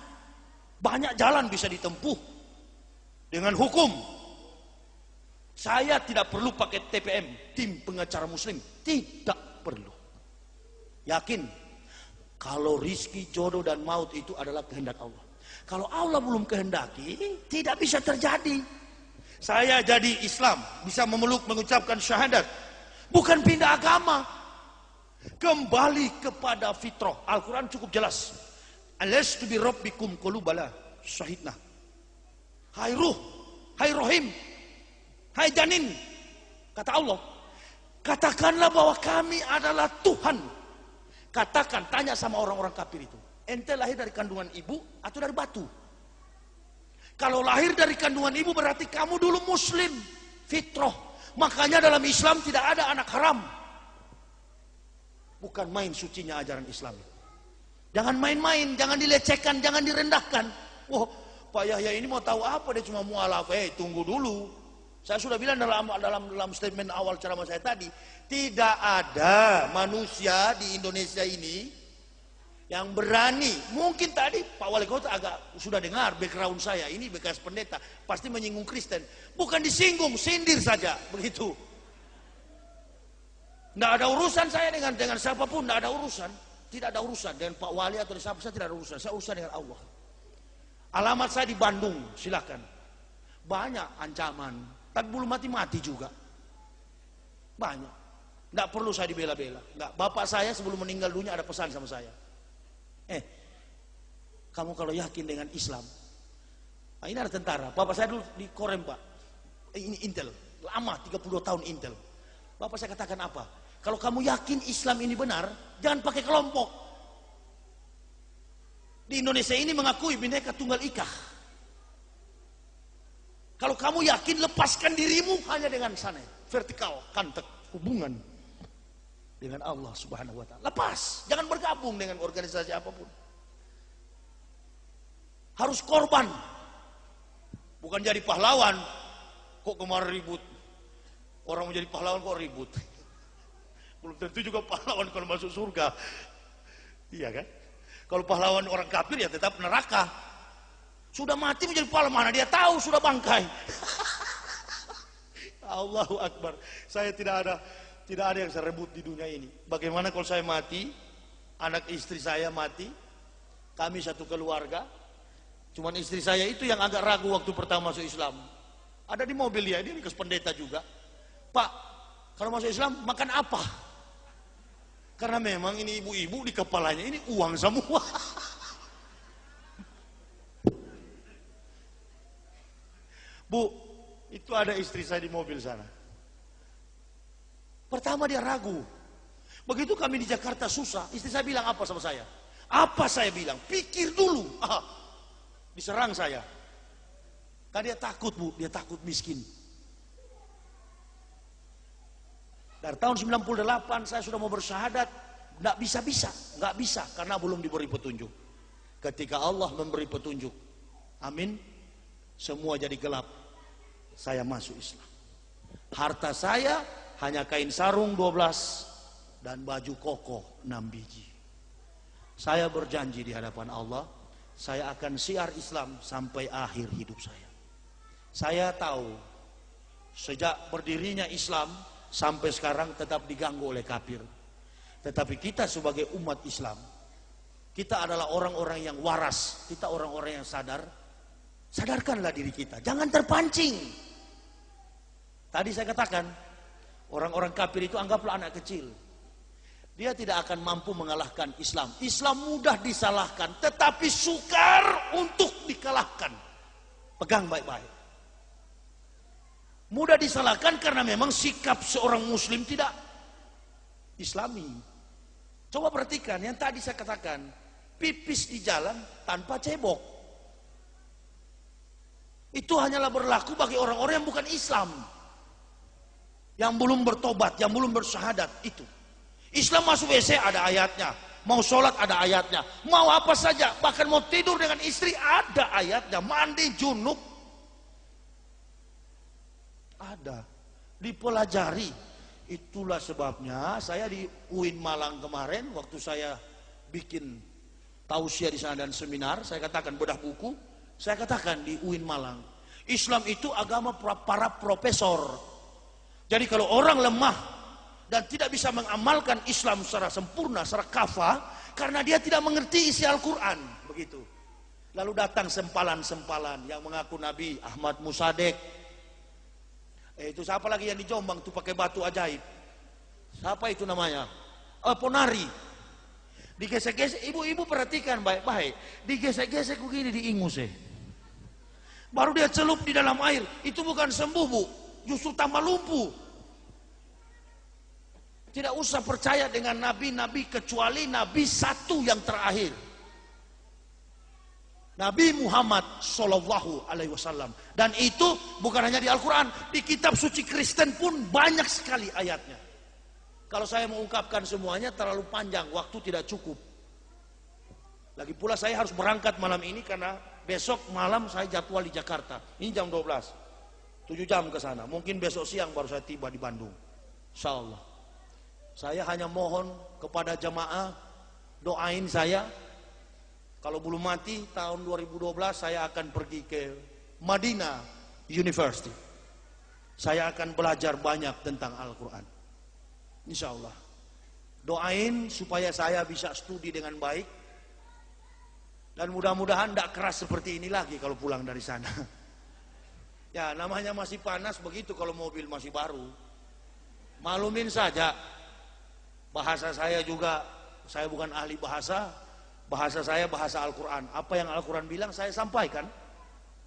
S1: Banyak jalan bisa ditempuh dengan hukum. Saya tidak perlu pakai TPM, tim pengacara muslim. Tidak perlu. Yakin, kalau rizki, jodoh, dan maut itu adalah kehendak Allah. Kalau Allah belum kehendaki, tidak bisa terjadi. Saya jadi Islam, bisa memeluk, mengucapkan syahadat. Bukan pindah agama. Kembali kepada fitrah. Al-Quran cukup jelas. Alastu bi rabbikum qalu bala syahidna. Hai Ruh, hai Rohim, hai Janin. Kata Allah, katakanlah bahwa kami adalah Tuhan. Katakan, tanya sama orang-orang kafir itu, ente lahir dari kandungan ibu atau dari batu? Kalau lahir dari kandungan ibu berarti kamu dulu muslim, fitrah. Makanya dalam Islam tidak ada anak haram. Bukan main sucinya ajaran Islam. Jangan main-main, jangan dilecehkan, jangan direndahkan. Wah, Pak Yahya ini mau tahu apa, dia cuma mualaf. Tunggu dulu. Saya sudah bilang dalam statement awal ceramah saya tadi, tidak ada manusia di Indonesia ini yang berani. Mungkin tadi Pak Wali Kota agak sudah dengar background saya, ini bekas pendeta, pasti menyinggung Kristen. Bukan disinggung, sindir saja, begitu. Tidak ada urusan saya dengan siapapun, tidak ada urusan. Tidak ada urusan dengan Pak Wali atau siapa, saya tidak ada urusan. Saya urusan dengan Allah. Alamat saya di Bandung, silakan. Banyak ancaman. Tapi belum mati-mati juga. Banyak. Tidak perlu saya dibela-bela. Enggak. Bapak saya sebelum meninggal dunia ada pesan sama saya. Kamu kalau yakin dengan Islam. Nah, ini ada tentara. Bapak saya dulu di Korem, Pak. Ini Intel. Lama, 30 tahun Intel. Bapak saya katakan apa? Kalau kamu yakin Islam ini benar, jangan pakai kelompok. Di Indonesia ini mengakui Bhinneka Tunggal Ika. Kalau kamu yakin, lepaskan dirimu hanya dengan sana, vertikal, kantek, hubungan dengan Allah Subhanahu wa Ta'ala. Lepas, jangan bergabung dengan organisasi apapun. Harus korban, bukan jadi pahlawan. Kok kemarin ribut? Orang menjadi pahlawan kok ribut? Belum tentu juga pahlawan kalau masuk surga. Iya kan? Kalau pahlawan orang kafir ya tetap neraka. Sudah mati menjadi pahlawan, mana dia tahu sudah bangkai. Allahu Akbar. Saya tidak ada yang saya rebut di dunia ini. Bagaimana kalau saya mati, anak istri saya mati, kami satu keluarga. Cuman istri saya itu yang agak ragu waktu pertama masuk Islam. Ada di mobil dia bekas pendeta juga. Pak, kalau masuk Islam makan apa? Karena memang ini ibu-ibu di kepalanya ini uang semua. Bu, itu ada istri saya di mobil sana. Pertama dia ragu. Begitu kami di Jakarta susah, istri saya bilang apa sama saya? Apa saya bilang? Pikir dulu. Diserang saya. Kan dia takut, Bu, dia takut miskin. Dari tahun 98 saya sudah mau bersyahadat, nggak bisa karena belum diberi petunjuk. Ketika Allah memberi petunjuk, amin, semua jadi gelap. Saya masuk Islam. Harta saya hanya kain sarung 12 dan baju koko 6 biji. Saya berjanji di hadapan Allah, saya akan syiar Islam sampai akhir hidup saya. Saya tahu sejak berdirinya Islam sampai sekarang tetap diganggu oleh kafir. Tetapi kita sebagai umat Islam, kita adalah orang-orang yang waras, kita orang-orang yang sadar. Sadarkanlah diri kita, jangan terpancing. Tadi saya katakan, orang-orang kafir itu anggaplah anak kecil. Dia tidak akan mampu mengalahkan Islam. Islam mudah disalahkan, tetapi sukar untuk dikalahkan. Pegang baik-baik. Mudah disalahkan karena memang sikap seorang muslim tidak Islami. Coba perhatikan yang tadi saya katakan, pipis di jalan tanpa cebok. Itu hanyalah berlaku bagi orang-orang yang bukan Islam. Yang belum bertobat, yang belum bersyahadat itu. Islam masuk WC ada ayatnya, mau sholat ada ayatnya, mau apa saja, bahkan mau tidur dengan istri ada ayatnya, mandi junub ada, dipelajari. Itulah sebabnya saya di UIN Malang kemarin waktu saya bikin tausiah di sana dan seminar, saya katakan bedah buku, saya katakan di UIN Malang, Islam itu agama para profesor. Jadi kalau orang lemah dan tidak bisa mengamalkan Islam secara sempurna, secara kafah, karena dia tidak mengerti isi Al-Quran, begitu. Lalu datang sempalan-sempalan yang mengaku Nabi, Ahmad Musadek. Itu siapa lagi yang di Jombang tuh pakai batu ajaib? Siapa itu namanya? Ponari. Digesek-gesek, ibu-ibu perhatikan baik-baik. Digesek-gesek begini di ingus. Baru dia celup di dalam air, itu bukan sembuh, Bu, justru tambah lumpuh. Tidak usah percaya dengan nabi-nabi kecuali nabi satu yang terakhir, Nabi Muhammad Sallallahu Alaihi Wasallam. Dan itu bukan hanya di Al-Quran, di kitab suci Kristen pun banyak sekali ayatnya. Kalau saya mengungkapkan semuanya terlalu panjang, waktu tidak cukup. Lagi pula saya harus berangkat malam ini karena besok malam saya jadwal di Jakarta. Ini jam 12, 7 jam ke sana. Mungkin besok siang baru saya tiba di Bandung, insya Allah. Saya hanya mohon kepada jamaah, doain saya. Kalau belum mati, tahun 2012 saya akan pergi ke Madinah University. Saya akan belajar banyak tentang Al-Quran, insya Allah. Doain supaya saya bisa studi dengan baik. Dan mudah-mudahan tidak keras seperti ini lagi kalau pulang dari sana. Ya namanya masih panas begitu kalau mobil masih baru. Maklumin saja. Bahasa saya juga, saya bukan ahli bahasa. Bahasa saya bahasa Al-Quran. Apa yang Al-Quran bilang saya sampaikan.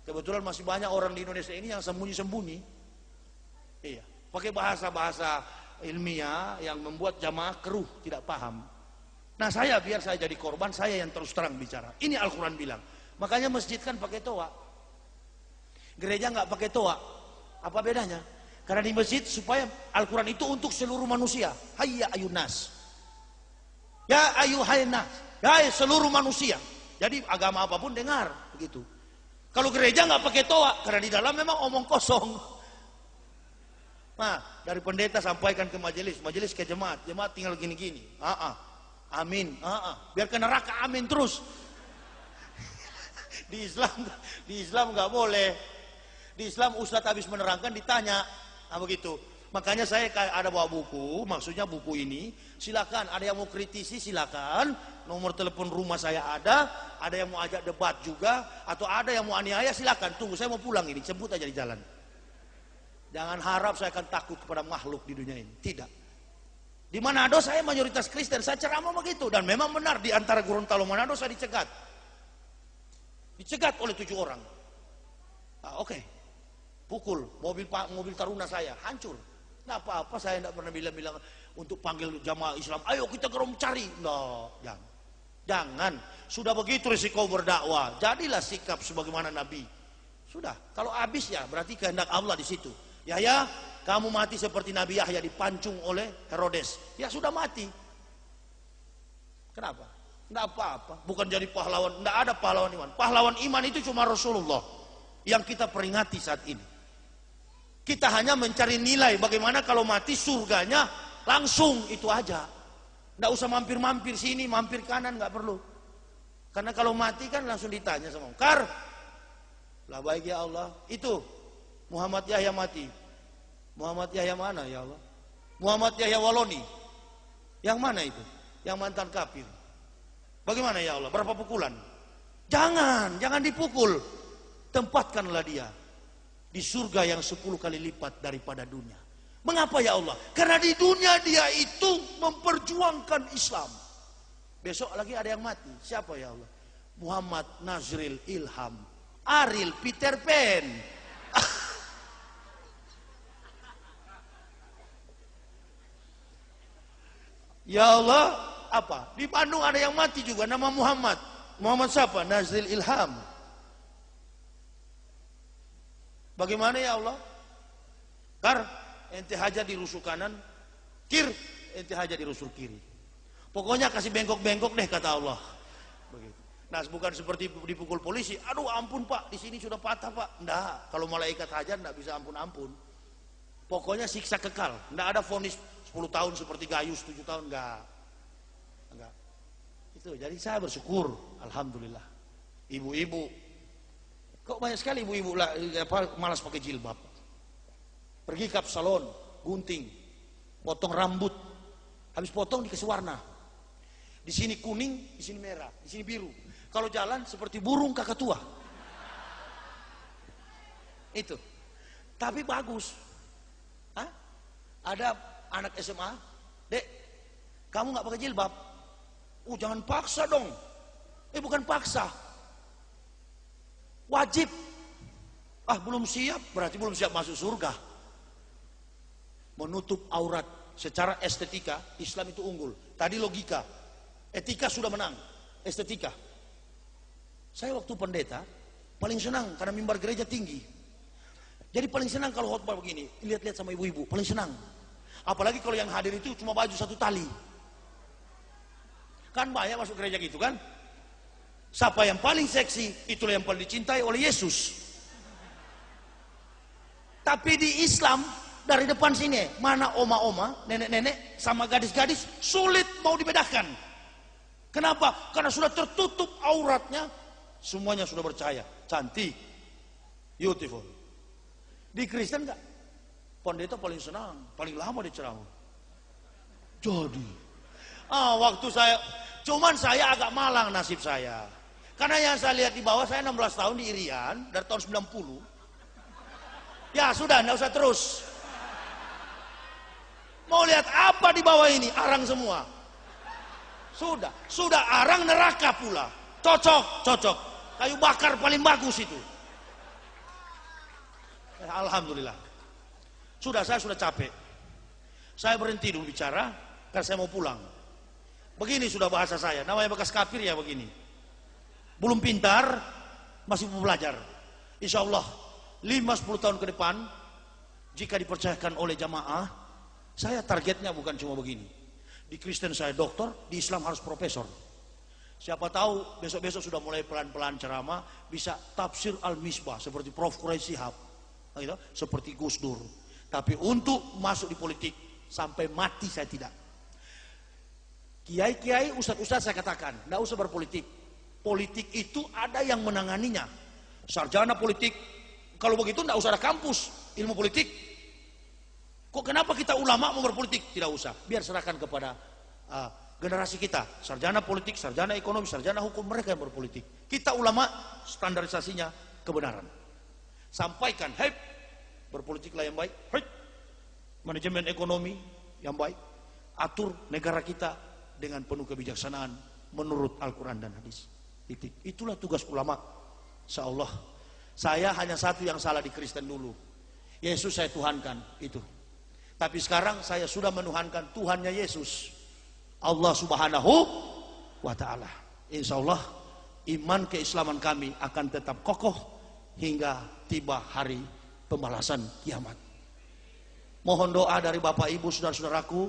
S1: Kebetulan masih banyak orang di Indonesia ini yang sembunyi-sembunyi. Iya, pakai bahasa-bahasa ilmiah yang membuat jamaah keruh, tidak paham. Nah saya, biar saya jadi korban, saya yang terus terang bicara. Ini Al-Quran bilang. Makanya masjid kan pakai toa. Gereja nggak pakai toa. Apa bedanya? Karena di masjid supaya Al-Quran itu untuk seluruh manusia. Hayya ayunas. Ya ayuhainas. Ya seluruh manusia. Jadi agama apapun dengar. Begitu. Kalau gereja nggak pakai toa. Karena di dalam memang omong kosong. Nah dari pendeta sampaikan ke majelis. Majelis ke jemaat. Jemaat tinggal gini-gini. Amin. Biar ke neraka amin terus. Di Islam nggak boleh. Di Islam Ustadz habis menerangkan ditanya. Nah begitu. Makanya saya ada bawa buku, maksudnya buku ini, silakan ada yang mau kritisi silakan, nomor telepon rumah saya ada yang mau ajak debat juga, atau ada yang mau aniaya silakan. Tunggu saya mau pulang ini, sebut aja di jalan. Jangan harap saya akan takut kepada makhluk di dunia ini, tidak. Di Manado saya mayoritas Kristen, saya ceramah begitu dan memang benar di antara Gorontalo Manado saya dicegat oleh 7 orang. Oke. Pukul mobil Taruna saya hancur. Nah apa-apa saya tidak pernah bilang
S2: untuk panggil jamaah Islam, ayo kita gerom cari. No, jangan. Sudah begitu risiko berdakwah, jadilah sikap sebagaimana Nabi. Sudah, kalau habis ya berarti kehendak Allah di situ. Ya, kamu mati seperti Nabi Yahya dipancung oleh Herodes. Ya sudah mati. Kenapa? Tidak apa-apa. Bukan jadi pahlawan. Tidak ada pahlawan iman. Pahlawan iman itu cuma Rasulullah yang kita peringati saat ini. Kita hanya mencari nilai bagaimana kalau mati surganya langsung, itu aja. Tidak usah mampir-mampir sini, mampir kanan, nggak perlu. Karena kalau mati kan langsung ditanya sama Kar. Lah baik ya Allah. Itu Muhammad Yahya mati. Muhammad Yahya mana ya Allah? Muhammad Yahya Waloni. Yang mana itu? Yang mantan kafir. Bagaimana ya Allah? Berapa pukulan? Jangan dipukul. Tempatkanlah dia di surga yang 10 kali lipat daripada dunia. Mengapa ya Allah? Karena di dunia dia itu memperjuangkan Islam. Besok lagi ada yang mati. Siapa ya Allah? Muhammad Nazril Ilham Aril Peter Pan. Ya Allah, apa? Di Bandung ada yang mati juga nama Muhammad. Muhammad siapa? Nazril Ilham. Bagaimana ya Allah? Kar, ente haja di rusuk kanan, kir, ente haja di rusuk kiri. Pokoknya kasih bengkok-bengkok deh kata Allah. Begitu. Nah, bukan seperti dipukul polisi. Aduh ampun Pak, di sini sudah patah Pak. Enggak, kalau malaikat haja enggak bisa ampun-ampun. Pokoknya siksa kekal. Enggak ada vonis 10 tahun seperti Gayus 7 tahun, enggak. Itu, jadi saya bersyukur, alhamdulillah. Ibu-ibu, kok banyak sekali ibu-ibu malas pakai jilbab. Pergi ke salon, gunting, potong rambut. Habis potong dikasih warna. Di sini kuning, di sini merah, di sini biru. Kalau jalan seperti burung kakatua. Itu. Tapi bagus. Hah? Ada anak SMA, Dek, kamu nggak pakai jilbab? Jangan paksa dong. Bukan paksa. Wajib. Belum siap, berarti belum siap masuk surga. Menutup aurat secara estetika, Islam itu unggul. Tadi logika, etika sudah menang, estetika. Saya waktu pendeta paling senang karena mimbar gereja tinggi. Jadi paling senang kalau khotbah begini, lihat-lihat sama ibu-ibu, paling senang. Apalagi kalau yang hadir itu cuma baju satu tali. Kan banyak masuk gereja gitu kan? Siapa yang paling seksi, itulah yang paling dicintai oleh Yesus. Tapi di Islam, dari depan sini, mana oma-oma, nenek-nenek, sama gadis-gadis, sulit mau dibedakan. Kenapa? Karena sudah tertutup auratnya, semuanya sudah percaya, cantik, beautiful. Di Kristen enggak? Pendeta paling senang, paling lama di ceramah. Jadi, waktu cuman saya agak malang nasib saya. Karena yang saya lihat di bawah, saya 16 tahun di Irian, dari tahun 90. Ya sudah, enggak usah terus. Mau lihat apa di bawah ini? Arang semua. Sudah arang neraka pula. Cocok. Kayu bakar paling bagus itu. Alhamdulillah. Saya sudah capek. Saya berhenti dulu bicara, karena saya mau pulang. Begini sudah bahasa saya, namanya bekas kafir ya begini. Belum pintar, masih mau belajar. Insya Allah 5-10 tahun ke depan, jika dipercayakan oleh jamaah, saya targetnya bukan cuma begini. Di Kristen saya doktor, di Islam harus profesor. Siapa tahu besok-besok sudah mulai pelan-pelan ceramah, bisa tafsir al-misbah seperti Prof. Quraisy Shihab, gitu, seperti Gus Dur. Tapi untuk masuk di politik sampai mati saya tidak. Kiai-kiai, ustadz-ustadz saya katakan, tidak usah berpolitik. Politik itu ada yang menanganinya. Sarjana politik, kalau begitu tidak usah ada kampus ilmu politik. Kok kenapa kita ulama mau berpolitik? Tidak usah, biar serahkan kepada generasi kita. Sarjana politik, sarjana ekonomi, sarjana hukum, mereka yang berpolitik. Kita ulama standarisasinya kebenaran. Sampaikan, berpolitiklah yang baik, manajemen ekonomi yang baik, atur negara kita dengan penuh kebijaksanaan menurut Al-Quran dan hadis. Itulah tugas ulama. Insyaallah. Saya hanya satu yang salah di Kristen dulu. Yesus saya tuhankan, itu. Tapi sekarang saya sudah menuhankan Tuhannya Yesus, Allah Subhanahu wa Ta'ala. Insya Allah iman keislaman kami akan tetap kokoh hingga tiba hari pembalasan kiamat. Mohon doa dari Bapak Ibu saudara-saudaraku,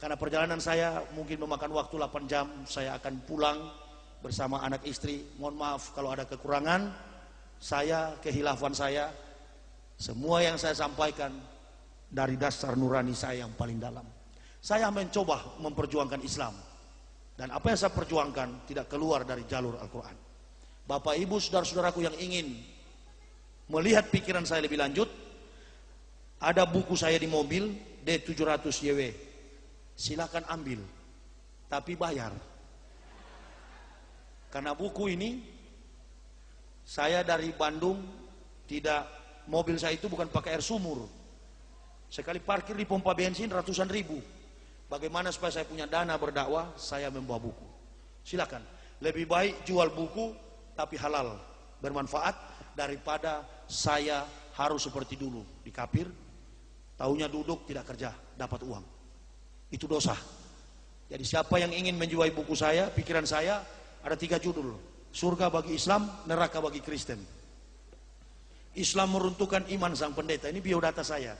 S2: karena perjalanan saya mungkin memakan waktu 8 jam. Saya akan pulang bersama anak istri. Mohon maaf kalau ada kekurangan saya, kehilafan saya. Semua yang saya sampaikan dari dasar nurani saya yang paling dalam. Saya mencoba memperjuangkan Islam, dan apa yang saya perjuangkan tidak keluar dari jalur Al-Quran. Bapak Ibu saudara-saudaraku yang ingin melihat pikiran saya lebih lanjut, ada buku saya di mobil D700YW, silakan ambil, tapi bayar. Karena buku ini saya dari Bandung, tidak, mobil saya itu bukan pakai air sumur. Sekali parkir di pompa bensin ratusan ribu. Bagaimana supaya saya punya dana berdakwah? Saya membawa buku. Silakan. Lebih baik jual buku tapi halal, bermanfaat, daripada saya harus seperti dulu di Kapir, taunya duduk tidak kerja, dapat uang. Itu dosa. Jadi siapa yang ingin menjual buku saya, pikiran saya ada 3 judul: surga bagi Islam, neraka bagi Kristen. Islam meruntuhkan iman sang pendeta. Ini biodata saya.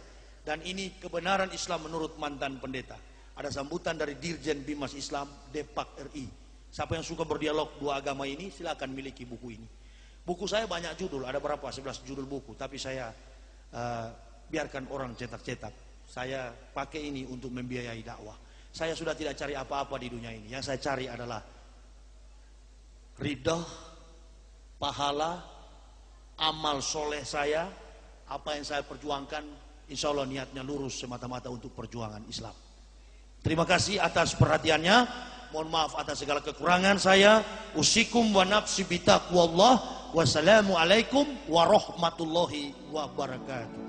S2: Dan ini kebenaran Islam menurut mantan pendeta. Ada sambutan dari Dirjen Bimas Islam Depak RI. Siapa yang suka berdialog dua agama ini, silakan miliki buku ini. Buku saya banyak judul, ada berapa? 11 judul buku. Tapi saya biarkan orang cetak-cetak. Saya pakai ini untuk membiayai dakwah. Saya sudah tidak cari apa-apa di dunia ini. Yang saya cari adalah ridha, pahala, amal soleh saya. Apa yang saya perjuangkan, insya Allah niatnya lurus semata-mata untuk perjuangan Islam. Terima kasih atas perhatiannya. Mohon maaf atas segala kekurangan saya. Usikum wa nafsi bitaqwallah. Wassalamualaikum warahmatullahi wabarakatuh.